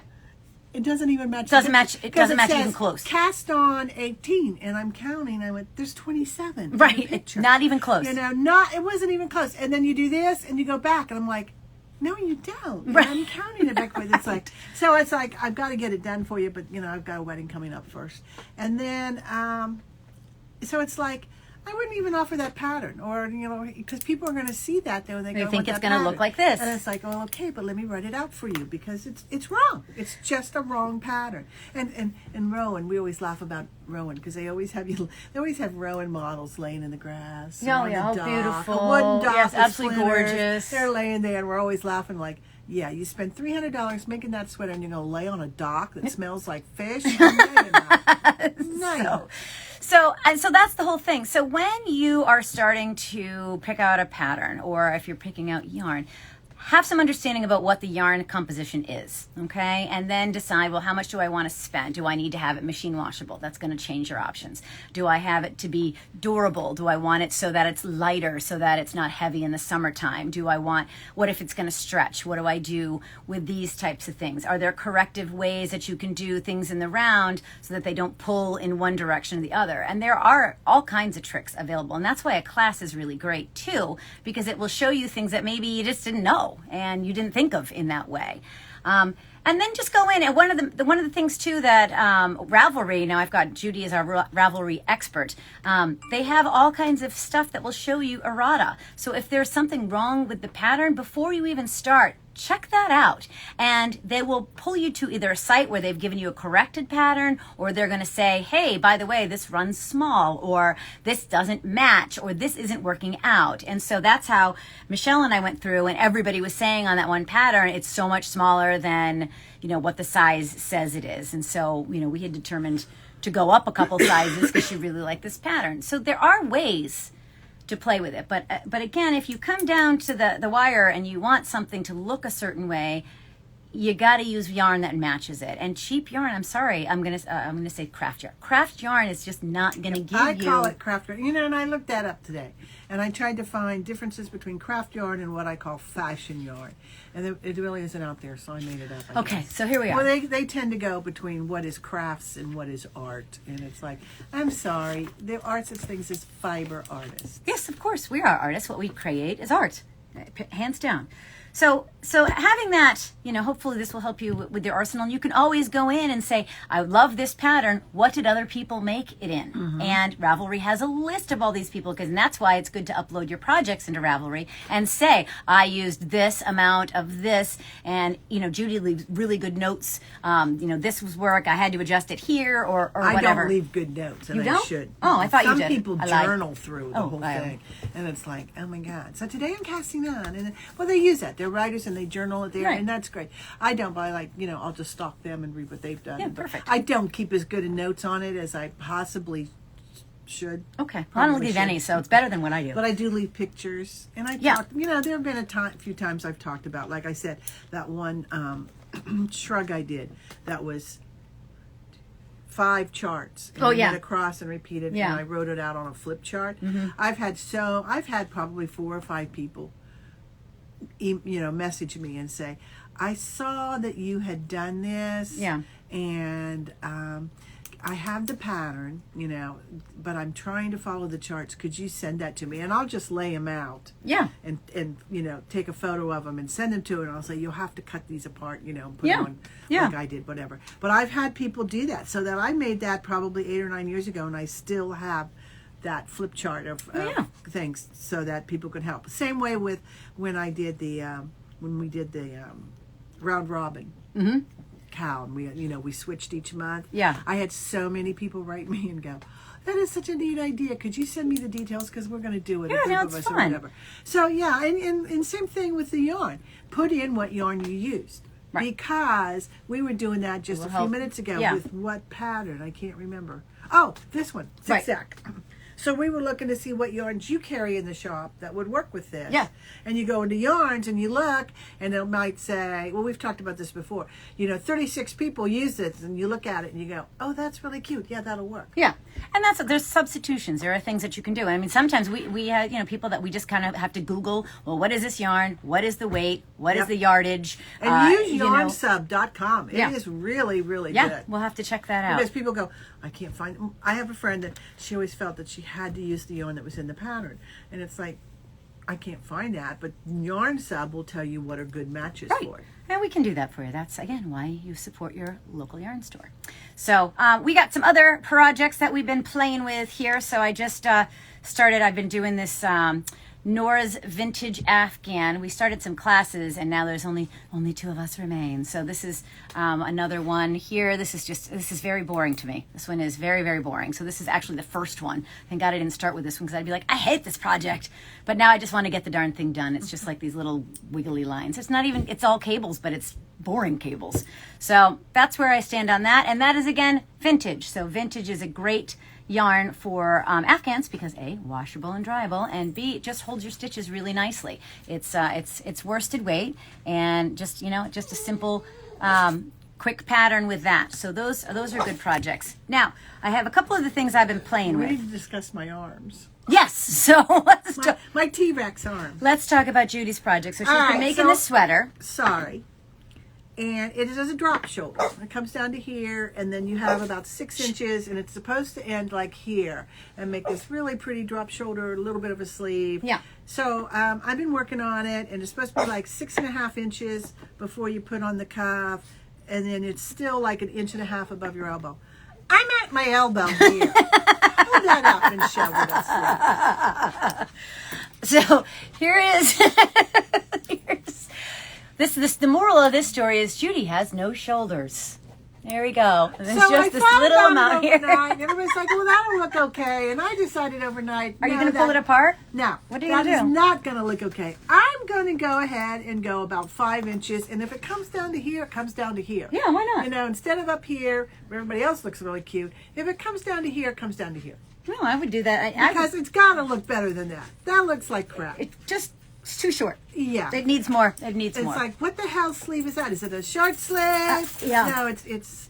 It doesn't even match. It doesn't match even close. Cast on 18, and I'm counting. I went, there's 27. in Right. the picture. Not even close. You know, it wasn't even close. And then you do this, and you go back, and I'm like, no, you don't. Right. I'm counting it backwards. It's like, so it's like, I've got to get it done for you, but, you know, I've got a wedding coming up first. And then, so it's like, I wouldn't even offer that pattern, or, you know, because people are going to see that though, and they think it's going to look like this. And it's like, well, okay, but let me write it out for you because it's wrong. It's just a wrong pattern. And Rowan, we always laugh about Rowan because they always have Rowan models laying in the grass. Oh, on yeah, the how dock, beautiful. a wooden dock, Yes, with absolutely splinters. gorgeous. They're laying there, and we're always laughing like, yeah, you spend $300 making that sweater, and you're going to lay on a dock that smells like fish. No. So that's the whole thing. So when you are starting to pick out a pattern, or if you're picking out yarn, have some understanding about what the yarn composition is, okay? And then decide, well, how much do I want to spend? Do I need to have it machine washable? That's going to change your options. Do I have it to be durable? Do I want it so that it's lighter, so that it's not heavy in the summertime? What if it's going to stretch? What do I do with these types of things? Are there corrective ways that you can do things in the round so that they don't pull in one direction or the other? And there are all kinds of tricks available. And that's why a class is really great too, because it will show you things that maybe you just didn't know and you didn't think of in that way. And then just go in, and one of the things too that Ravelry, now I've got Judy as our Ravelry expert, they have all kinds of stuff that will show you errata. So if there's something wrong with the pattern, before you even start, check that out, and they will pull you to either a site where they've given you a corrected pattern, or they're going to say, hey, by the way, this runs small, or this doesn't match, or this isn't working out. And so that's how Michelle and I went through, and everybody was saying on that one pattern, it's so much smaller than, you know, what the size says it is. And so, you know, we had determined to go up a couple sizes because she really liked this pattern. So there are ways to play with it, but again, if you come down to the wire and you want something to look a certain way, you got to use yarn that matches it. And cheap yarn, I'm sorry, I'm gonna say craft yarn. Craft yarn is just not gonna give you. I call it craft yarn. You know, and I looked that up today, and I tried to find differences between craft yarn and what I call fashion yarn, and it really isn't out there, so I made it up. I Okay, guess. so here we are. Well, they tend to go between what is crafts and what is art, and it's like, I'm sorry, there are such things as fiber artists. Yes, of course, we are artists. What we create is art, hands down. So having that, you know, hopefully this will help you with your arsenal. And you can always go in and say, I love this pattern. What did other people make it in? Mm-hmm. And Ravelry has a list of all these people, because that's why it's good to upload your projects into Ravelry and say, I used this amount of this. And, you know, Judy leaves really good notes. You know, this was work. I had to adjust it here or whatever. I don't leave good notes, and you don't? I should. Oh, I thought Some you did. Some people journal through the whole thing. And it's like, oh my God. So today I'm casting on. And well, they use that. They're writers and they journal it there, right. And that's great. I don't, but I like, you know, I'll just stalk them and read what they've done. Yeah, but perfect. I don't keep as good a notes on it as I possibly should. Okay. Well, I don't leave any, so it's better than what I do. But I do leave pictures. And I talk, you know, there have been a few times I've talked about, like I said, that one shrug I did that was 5 charts. And I went across and repeated, and I wrote it out on a flip chart. Mm-hmm. I've had probably 4 or 5 people, you know, message me and say, I saw that you had done this. Yeah. And I have the pattern, you know, but I'm trying to follow the charts. Could you send that to me? And I'll just lay them out. Yeah. And you know, take a photo of them and send them to her. And I'll say, you'll have to cut these apart, you know, and put them on like I did, whatever. But I've had people do that. So that I made that probably 8 or 9 years ago, and I still have that flip chart of things so that people can help. Same way with when I did when we did the round robin. Mm-hmm. Cow, and we switched each month. Yeah, I had so many people write me and go, that is such a neat idea. Could you send me the details, because we're going to do it, a group of us or whatever. So yeah, and same thing with the yarn. Put in what yarn you used. because we were doing that just a few minutes ago with what pattern? I can't remember. Oh, this one, zigzag. So we were looking to see what yarns you carry in the shop that would work with this. Yeah. And you go into yarns and you look, and it might say, well, we've talked about this before, 36 people use this, and you look at it and you go, oh, that's really cute. Yeah, that'll work. Yeah. And there's substitutions. There are things that you can do. I mean, sometimes we have, people that we just kind of have to Google, well, what is this yarn? What is the weight? What is the yardage? And use yarnsub.com. It is really, really good. Yeah, we'll have to check that out. Because people go, I can't find. I have a friend that she always felt that she had to use the yarn that was in the pattern. And it's like, I can't find that, but Yarn Sub will tell you what are good matches for it. And we can do that for you. That's, again, why you support your local yarn store. So we got some other projects that we've been playing with here. So I just started, I've been doing this Nora's Vintage Afghan. We started some classes, and now there's only 2 of us remain. So this is another one here. This is very boring to me. This one is very, very boring. So this is actually the first one. Thank God I didn't start with this one, because I'd be like, I hate this project. But now I just want to get the darn thing done. It's just like these little wiggly lines. It's all cables, but it's boring cables. So that's where I stand on that. And that is, again, vintage. So vintage is a great yarn for Afghans because A, washable and dryable, and B, it just holds your stitches really nicely. It's worsted weight, and just a simple quick pattern with that. So those are good projects. Now I have a couple of the things I've been playing with. We need to discuss my arms. Yes, so let's my T-Rex arm. Let's talk about Judy's project. So she's been making this sweater. Sorry. And it is a drop shoulder. It comes down to here, and then you have about 6 inches, and it's supposed to end like here and make this really pretty drop shoulder, a little bit of a sleeve. Yeah. So I've been working on it, and it's supposed to be like 6.5 inches before you put on the cuff, and then it's still like 1.5 inches above your elbow. I'm at my elbow here. Hold that up and show it us. So here is This the moral of this story is Judy has no shoulders. There we go. And there's just this little amount here. And everybody's like, well, that'll look okay. And I decided overnight. Are you going to pull it apart? No. What are you going to do? That is not going to look okay. I'm going to go ahead and go about 5 inches. And if it comes down to here, it comes down to here. Yeah, why not? Instead of up here, where everybody else looks really cute, if it comes down to here, it comes down to here. No, I would do that. Because it's got to look better than that. That looks like crap. It's too short. Yeah. It needs more. It's more. It's like, what the hell sleeve is that? Is it a short sleeve? Yeah. No, it's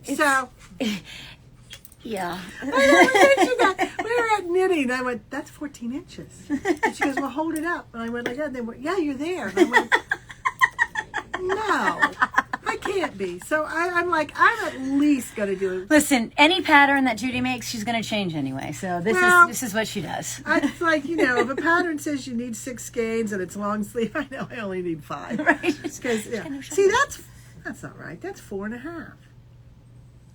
so. Yeah. We were at knitting. I went, that's 14 inches. And she goes, well, hold it up. And I went like that. And they went, yeah, you're there. And I went, no, I can't be. So I'm like, I'm at least going to do it. Listen, any pattern that Judy makes, she's going to change anyway. So this is what she does. It's like, if a pattern says you need 6 skeins and it's long sleeve, I know I only need 5. Right. See, that's not right. That's 4.5.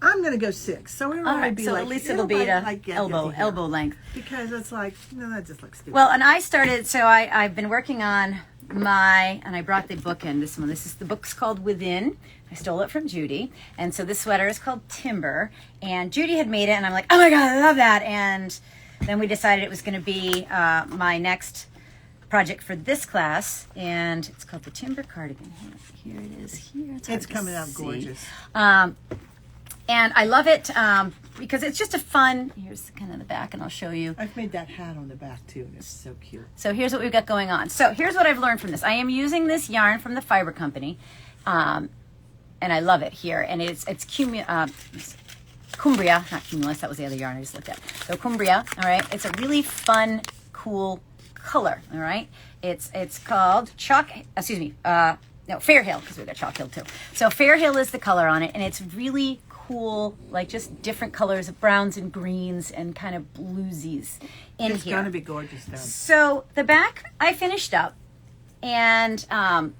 I'm going to go 6. So it'll be so like, at least it'll be to elbow length. Because it's like, that just looks stupid. Well, and I started, so I've been working on and I brought the book in, this one. The book's called Within. I stole it from Judy. And so this sweater is called Timber. And Judy had made it, and I'm like, oh my God, I love that. And then we decided it was going to be my next project for this class. And it's called the Timber Cardigan. Here it is. Here it's coming out gorgeous. And I love it because it's just a fun, here's kind of the back, and I'll show you. I've made that hat on the back too, and it's so cute. So here's what we've got going on. So here's what I've learned from this. I am using this yarn from the Fiber Company, and I love it here. And it's Cumbria, not Cumulus, that was the other yarn I just looked at. So Cumbria, all right, it's a really fun, cool color, all right? It's called Fair Hill, because we've got Chalk Hill too. So Fair Hill is the color on it, and it's really cool, like just different colors of browns and greens and kind of bluesies in here. It's going to be gorgeous though. So the back I finished up, and I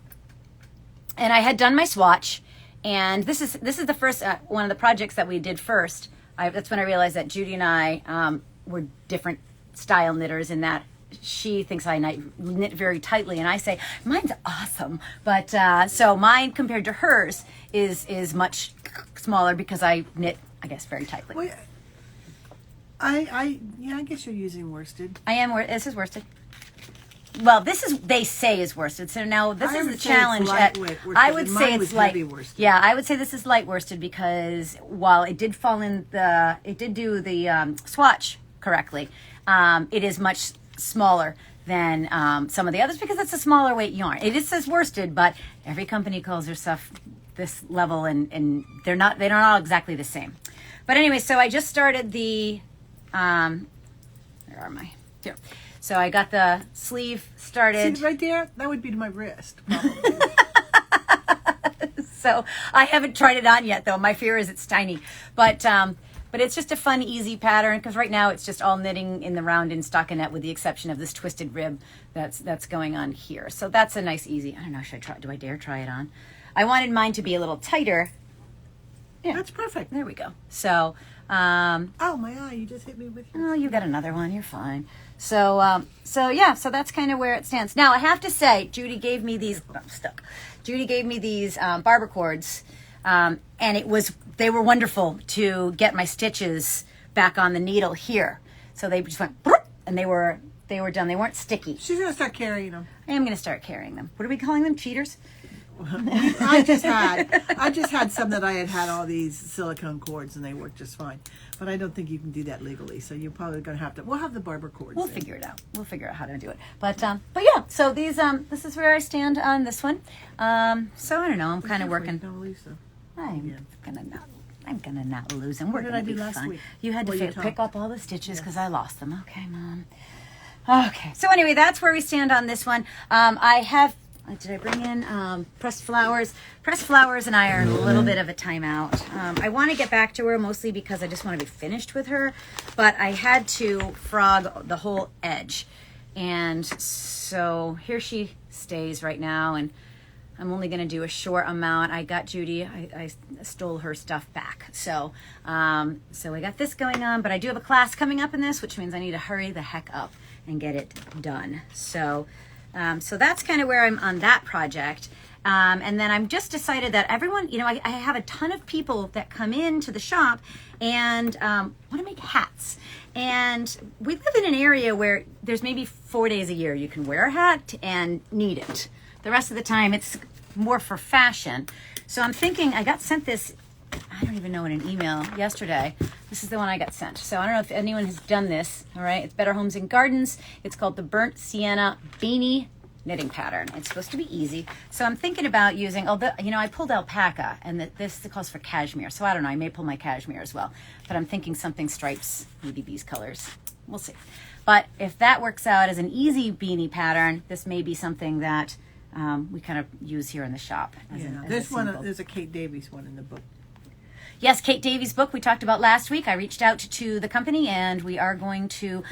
had done my swatch, and this is the first one of the projects that we did first. That's when I realized that Judy and I were different style knitters, in that she thinks I knit very tightly, and I say mine's awesome, but so mine compared to hers is much smaller because I knit, I guess, very tightly. Well, I guess you're using worsted. I am. This is worsted. well, this is, they say is worsted. So now this is the challenge. I would say it's light. Yeah, I would say this is light worsted because while it did fall in the, it did do the swatch correctly, it is much smaller than some of the others because it's a smaller weight yarn. It says worsted, but every company calls their stuff this level, and they're not all exactly the same. But anyway, so I just started the where are my here. So I got the sleeve started. See right there? That would be to my wrist, probably. So I haven't tried it on yet, though. My fear is it's tiny, but it's just a fun, easy pattern because right now it's just all knitting in the round in stockinette with the exception of this twisted rib that's going on here. So that's a nice, easy. I don't know. Should I try? Do I dare try it on? I wanted mine to be a little tighter. Yeah, that's perfect. There we go. So, oh my eye! You just hit me with. Oh, you got another one. You're fine. So yeah. So that's kind of where it stands. Now I have to say, Judy gave me these. I'm stuck. Judy gave me these barber cords, and they were wonderful to get my stitches back on the needle here. So they just went, and they were done. They weren't sticky. She's gonna start carrying them. I am gonna start carrying them. What are we calling them? Cheaters? I just had some that I had all these silicone cords and they worked just fine. But I don't think you can do that legally. So you're probably going to have to. We'll have the barber cords. We'll figure it out. We'll figure out how to do it. But yeah. So these this is where I stand on this one. So I don't know. I'm kind of working. Don't lose them. I'm gonna not lose them. What did I do last week? You had to pick up all the stitches because I lost them. Okay, Mom. Okay. So anyway, that's where we stand on this one. I have. Did I bring in pressed flowers? Pressed flowers and I are in a little bit of a timeout. I want to get back to her mostly because I just want to be finished with her, but I had to frog the whole edge. And so here she stays right now, and I'm only going to do a short amount. I got Judy, I stole her stuff back. So we got this going on, but I do have a class coming up in this, which means I need to hurry the heck up and get it done. So that's kind of where I'm on that project. And then I'm just decided that everyone, I have a ton of people that come into the shop and want to make hats. And we live in an area where there's maybe 4 days a year you can wear a hat and need it. The rest of the time it's more for fashion. So I'm thinking, I got sent this, I don't even know, in an email yesterday. This is the one I got sent. So I don't know if anyone has done this. All right. It's Better Homes and Gardens. It's called the Burnt Sienna Beanie knitting pattern. It's supposed to be easy. So I'm thinking about using, I pulled alpaca and this calls for cashmere. So I don't know. I may pull my cashmere as well. But I'm thinking something stripes, maybe these colors. We'll see. But if that works out as an easy beanie pattern, this may be something that we kind of use here in the shop. There's a Kate Davies one in the book. Yes, Kate Davies' book we talked about last week. I reached out to the company, and we are going to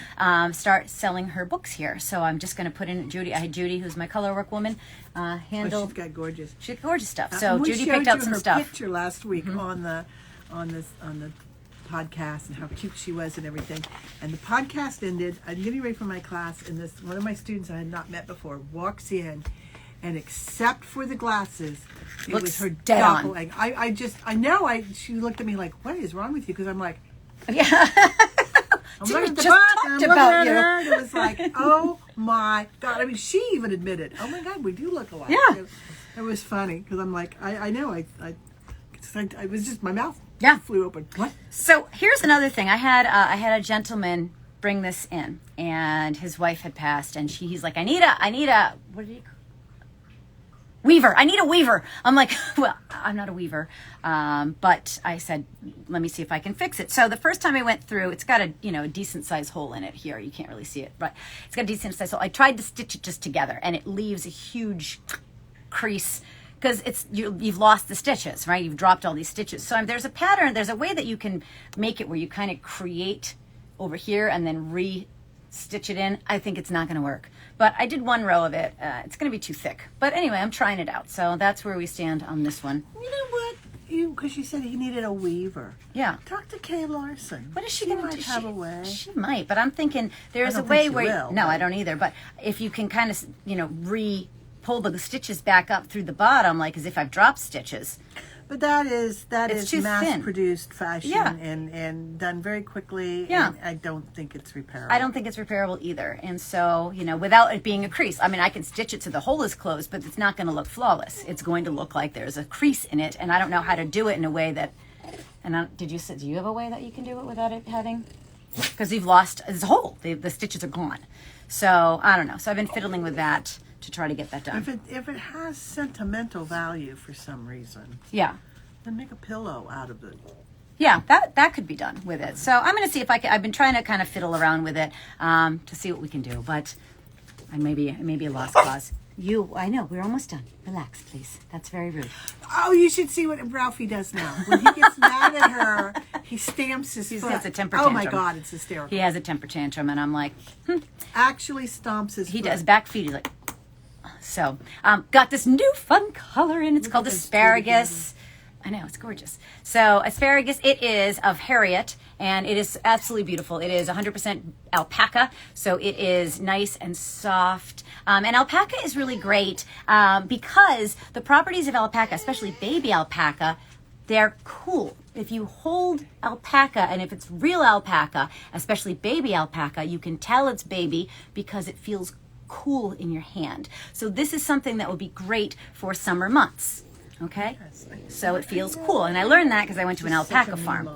start selling her books here. So I'm just going to put in Judy. I had Judy, who's my color work woman, handle. She's got gorgeous. She's got gorgeous stuff. So Judy picked out some stuff. We showed you her picture last week on the podcast and how cute she was and everything. And the podcast ended. I'm getting ready for my class, and one of my students I had not met before walks in. And except for the glasses, it was her doppelganger. She looked at me like, what is wrong with you? Because I'm like, yeah. I'm looking at the book and I'm looking at her. And it was like, oh my God. I mean, she even admitted, oh my God, we do look alike. Yeah. It was funny because I'm like, I know. I was just, my mouth flew open. What? So here's another thing. I had a gentleman bring this in, and his wife had passed, and he's like, I need a, what did he call it? Weaver. I need a weaver. I'm like, well, I'm not a weaver. But I said, let me see if I can fix it. So the first time I went through, it's got a decent sized hole in it here. You can't really see it, but it's got a decent sized hole. I tried to stitch it just together, and it leaves a huge crease because you've lost the stitches, right? You've dropped all these stitches. So there's a pattern. There's a way that you can make it where you kind of create over here and then stitch it in. I think it's not going to work, but I did one row of it. It's going to be too thick, but anyway, I'm trying it out. So that's where we stand on this one. You know what? Because you said he needed a weaver. Yeah. Talk to Kay Larson. What is she going to do? Have a way. She might, but I'm thinking there's a way where. No, I don't either. But if you can kind of pull the stitches back up through the bottom, like as if I've dropped stitches. But that is It's too thin. mass-produced fashion Yeah. and done very quickly. Yeah. And I don't think it's repairable. I don't think it's repairable either. And so, without it being a crease, I mean, I can stitch it so the hole is closed, but it's not going to look flawless. It's going to look like there's a crease in it, and I don't know how to do it in a way that. And do you have a way that you can do it without it having? Because you've lost this hole. The stitches are gone. So I don't know. So I've been fiddling with that to try to get that done. If it has sentimental value for some reason, Yeah. then make a pillow out of it. Yeah, that could be done with it. So I'm going to see if I can. I've been trying to kind of fiddle around with it to see what we can do, but I may be a lost cause. I know, we're almost done. Relax, please. That's very rude. Oh, you should see what Ralphie does now. When he gets mad at her, he stamps his foot. Has a temper Oh tantrum. my God, it's hysterical. He has a temper tantrum, and I'm like, Actually stomps his foot. he does back feet. He's like, so got this new fun color in. It's called at this asparagus. I know, it's gorgeous. So asparagus, it is of Harriet, and it is absolutely beautiful. It is 100% alpaca, so it is nice and soft. And alpaca is really great because the properties of alpaca, especially baby alpaca, they're cool. If you hold alpaca, and if it's real alpaca, especially baby alpaca, you can tell it's baby because it feels cool in your hand. So this is something that would be great for summer months. Okay, so it feels cool, and I learned that because I went to an alpaca farm.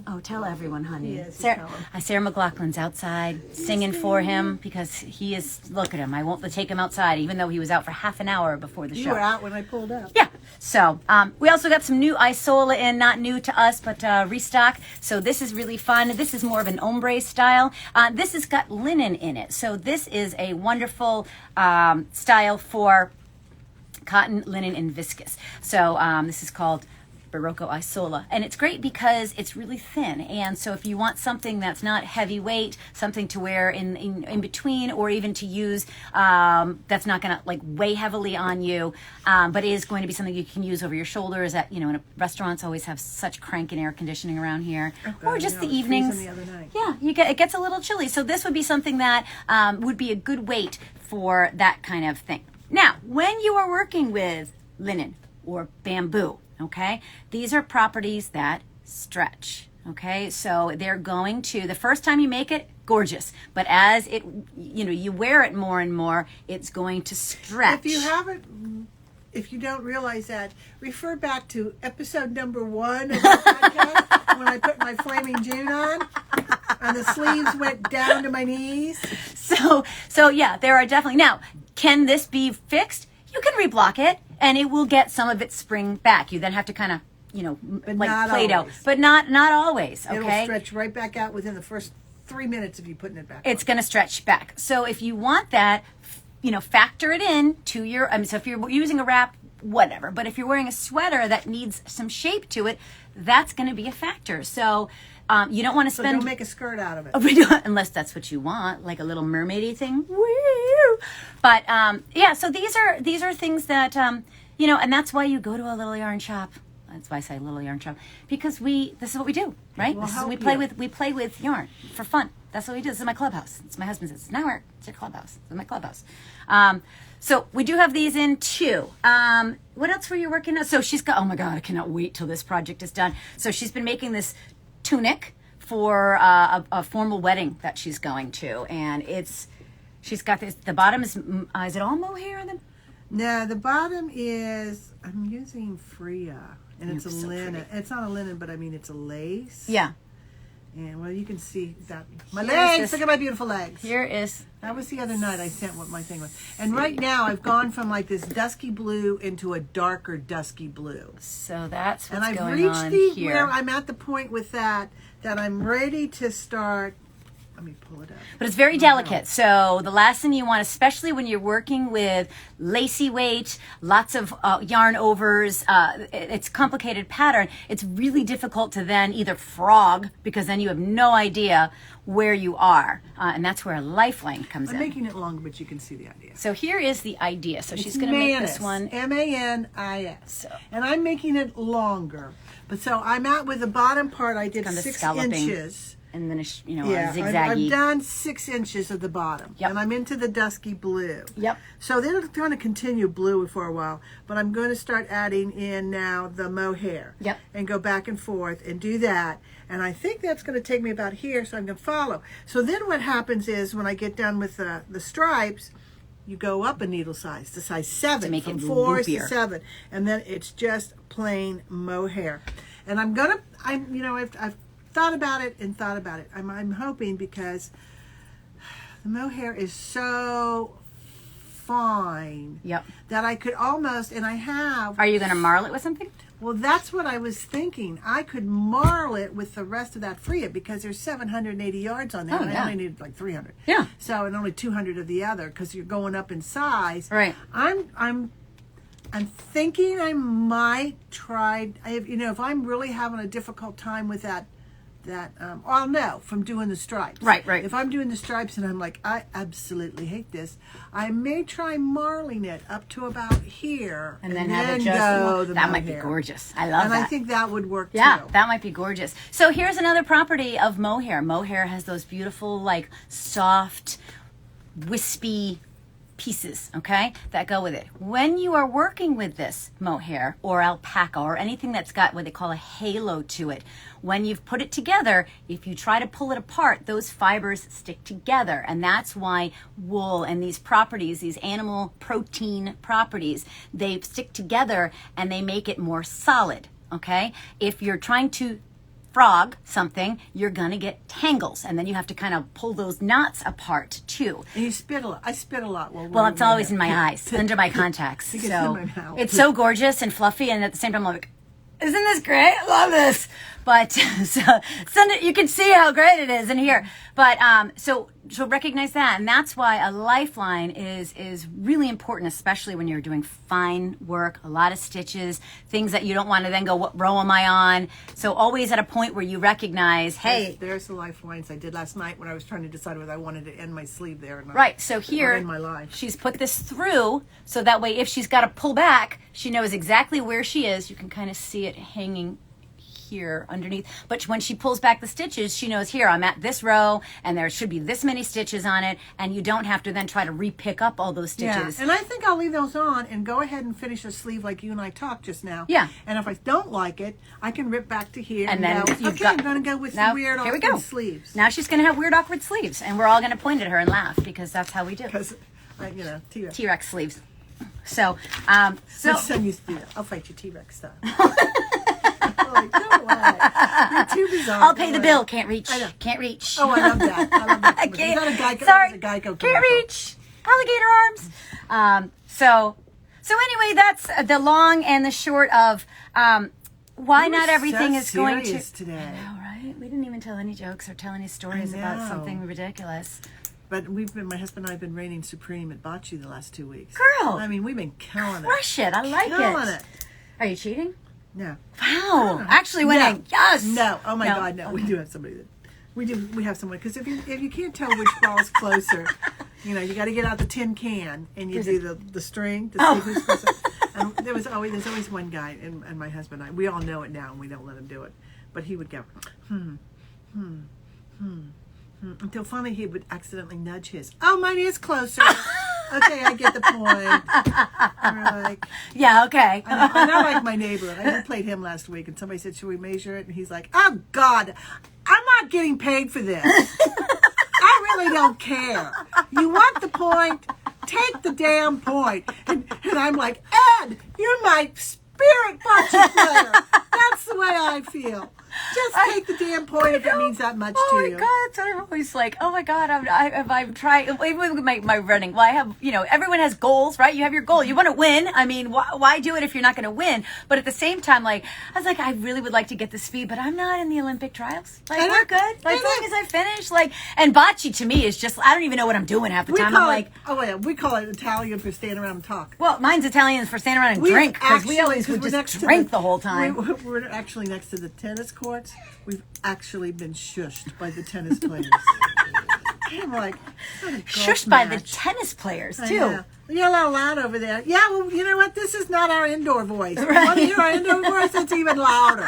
Oh, tell everyone, honey. Yes, Sarah, tell 'em. Sarah McLaughlin's outside singing for him because he is. Look at him. I won't take him outside, even though he was out for half an hour before the show. You were out when I pulled up. Yeah. So we also got some new Isola in, not new to us, but restock. So this is really fun. This is more of an ombre style. This has got linen in it. So this is a wonderful style for cotton, linen, and viscose. So this is called Barocco Isola, and it's great because it's really thin. And so if you want something that's not heavyweight, something to wear in between, or even to use that's not going to like weigh heavily on you, but is going to be something you can use over your shoulders. At in a restaurants always have such cranking air conditioning around here, or just the it was evenings. freezing the other night. Yeah, it gets a little chilly. So this would be something that would be a good weight for that kind of thing. Now, when you are working with linen or bamboo, okay, these are properties that stretch, okay? So they're going to, the first time you make it, gorgeous. But as it, you wear it more and more, it's going to stretch. If you don't realize that, refer back to episode number 1 of the podcast when I put my Flaming June on and the sleeves went down to my knees. So yeah, there are definitely, now, can this be fixed? You can reblock it and it will get some of its spring back. You then have to kind of, like Play-Doh. But not always, okay? It'll stretch right back out within the first 3 minutes of you putting it back It's on. going to stretch back. So if you want that, factor it in to your, so if you're using a wrap, whatever. But if you're wearing a sweater that needs some shape to it, that's going to be a factor. So you don't want to So spend... don't make a skirt out of it. Unless that's what you want, like a little mermaidy thing. Woo! But yeah, so these are things that, and that's why you go to a little yarn shop. That's why I say little yarn shop, because this is what we do, right? We'll This is help we play with yarn for fun. That's what we do. This is my clubhouse. It's my husband's. It's not work. It's your clubhouse. It's my clubhouse. So we do have these in too. What else were you working on? So she's got. Oh my God! I cannot wait till this project is done. So she's been making this tunic for a formal wedding that she's going to, and she's got this. The bottom is it all mohair on the? No, the bottom is, I'm using Freya, and it's a so linen. pretty. It's not a linen, but I mean it's a lace. Yeah. And well, you can see that. My Here's legs! this- Look at my beautiful legs. Here is. That was the other night I sent what my thing was. And right now I've gone from like this dusky blue into a darker dusky blue. So that's what's And I've going reached on where here. I'm at the point with that I'm ready to start. Let me pull it up. But it's very delicate. So the last thing you want, especially when you're working with lacy weight, lots of yarn overs, it's complicated pattern. It's really difficult to then either frog, because then you have no idea where you are. And that's where a lifeline comes I'm in. making it longer, but you can see the idea. So here is the idea. So she's going to make this one. Manis. And I'm making it longer. But so I'm at with the bottom part, I did Kind of 6 scalloping. inches. and then a I've zigzaggy. done 6 inches at the bottom, Yep. and I'm into the dusky blue. Yep. So they're going to continue blue for a while, but I'm going to start adding in now the mohair. Yep. And go back and forth and do that. And I think that's going to take me about here, so I'm going to follow. So then what happens is when I get done with the stripes, you go up a needle size to size 7, to make from it 4 loopier. to 7, and then it's just plain mohair. And I've thought about it and thought about it. I'm hoping, because the mohair is so fine, Yep. that I could almost, and I have. Are you going to marl it with something? Well, that's what I was thinking. I could marl it with the rest of that free it, because there's 780 yards on there, and I only need like 300. Yeah. So, and only 200 of the other, because you're going up in size. Right. I'm thinking I might try. If I'm really having a difficult time with that, I'll know from doing the stripes. Right. If I'm doing the stripes and I'm like, I absolutely hate this, I may try marling it up to about here, And then have it go the that might be mohair. gorgeous. I love And that. I think that would work Yeah, too. that might be gorgeous. So here's another property of mohair. Mohair has those beautiful, like, soft, wispy pieces, okay, that go with it. When you are working with this mohair or alpaca or anything that's got what they call a halo to it, when you've put it together, if you try to pull it apart, those fibers stick together. And that's why wool and these properties, these animal protein properties, they stick together and they make it more solid, okay? If you're trying to frog something, you're gonna get tangles, and then you have to kind of pull those knots apart too. And you spit a lot. I spit a lot. Well, it's always in my eyes, under my contacts. It's So in my mouth. it's so gorgeous and fluffy, and at the same time, I'm like, isn't this great? I love this. But so send it. You can see how great it is in here. But so recognize that, and that's why a lifeline is really important, especially when you're doing fine work, a lot of stitches, things that you don't want to then go, what row am I on? So always at a point where you recognize, hey, there's the lifelines I did last night when I was trying to decide whether I wanted to end my sleeve there or not. right. So here, in my line. she's put this through, so that way if she's got to pull back, she knows exactly where she is. You can kind of see it hanging here underneath, but when she pulls back the stitches, she knows, here I'm at this row and there should be this many stitches on it, and you don't have to then try to re-pick up all those stitches. Yeah, and I think I'll leave those on and go ahead and finish a sleeve like you and I talked just now. Yeah. And if I don't like it, I can rip back to here And then go, you've okay, got- I'm going to go with now, weird here we awkward go. sleeves. Now she's going to have weird awkward sleeves, and we're all going to point at her and laugh, because that's how we do Because, T-Rex. T-Rex sleeves. So My so son used to do that. I'll fight you T-Rex style. Like, go away. You're too bizarre. I'll Go pay the away. bill. Can't reach. I know. Can't reach. Oh, I love that. I love that. I Is can't. that a Geico? Sorry, It's a Geico can't commercial. reach. Alligator arms. So anyway, that's the long and the short of why You not were everything so is going to. serious today. I know, right? We didn't even tell any jokes or tell any stories about know. something ridiculous. But my husband and I have been reigning supreme at bocce the last 2 weeks. Girl. I mean, we've been killing it. Crush it. I like Killing it. it. Are you cheating? No. Wow. Actually winning. Yes. No. Oh my No. God, no. We do have somebody that. We have someone, because if you can't tell which ball's closer, you got to get out the tin can and you do the string to see who's closer. And there's always one guy, and my husband and I, we all know it now and we don't let him do it, but he would go until finally he would accidentally nudge his. Oh, mine is closer. Okay, I get the point. And we're like, Yeah. Okay. I know, like my neighbor. I played him last week, and somebody said, "Should we measure it?" And he's like, "Oh God, I'm not getting paid for this. I really don't care. You want the point? Take the damn point." And I'm like, "Ed, you're my spirit bocce player. That's the way I feel. Just take the damn point if it means that much Oh to my you." God! So I'm always like, oh my God, I'm trying. Even with my running, well, I have, everyone has goals, right? You have your goal. You want to win. I mean, why do it if you're not going to win? But at the same time, like, I was like, I really would like to get the speed, but I'm not in the Olympic trials. Like, we're good. Like, as long as I finish, like, and bocce to me is just, I don't even know what I'm doing half the time. I'm like, we call it Italian for stand around and talk. well, mine's Italian for standing around and drink, because we always would just drink the whole time. We're actually next to the tennis courts. We've actually been shushed by the tennis players. I'm like, Shushed by the tennis players too. You're a little loud over there. Yeah, well, you know what? This is not our indoor voice. If you want to hear our indoor voice? It's even louder.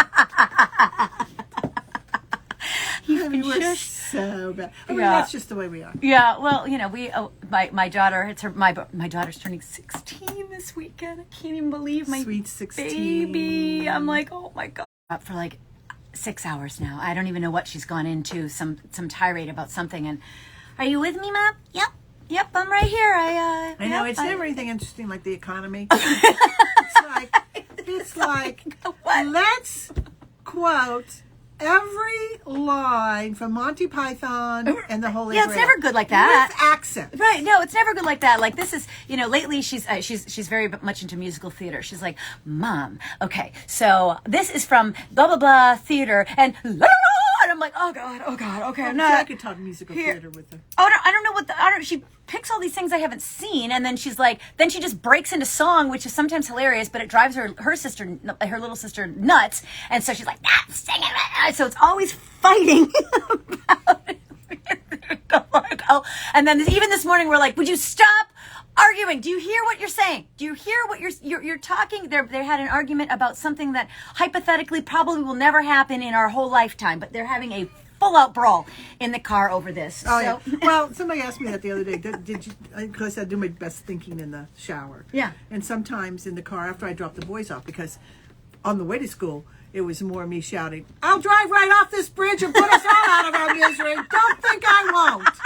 You've been We're shushed So bad. I mean, Yeah. that's just the way we are. Yeah, well, you know, my daughter, my daughter's turning 16 this weekend. I can't even believe my Sweet 16. baby. I'm like, oh my God. Up for like 6 hours now. I don't even know what she's gone into, some tirade about something. And are you with me, Mom? Yep, I'm right here. I know, it's never anything interesting like the economy. it's like What? let's quote every line from Monty Python and the Holy Yeah, Grail. it's never good like that. With accent. Right, no, it's never good like that. Like this is, you know, lately she's very much into musical theater. She's like, Mom, okay, so this is from blah blah blah theater, and la, la, la, and I'm like, oh God, okay, no. I could talk musical theater with her. Oh, I don't know what she picks all these things I haven't seen, and then she's like, then she just breaks into song, which is sometimes hilarious, but it drives her little sister nuts, and so she's like, sing it. So it's always fighting about it. And then even this morning we're like, would you stop arguing? Do you hear what you're saying? Do you hear what you're talking? They had an argument about something that hypothetically probably will never happen in our whole lifetime, but they're having a full-out brawl in the car over this. Oh, yeah. Well, somebody asked me that the other day. Did you? Because I do my best thinking in the shower. Yeah. And sometimes in the car after I drop the boys off, because on the way to school, it was more me shouting, I'll drive right off this bridge and put us all out of our misery. Don't think I won't.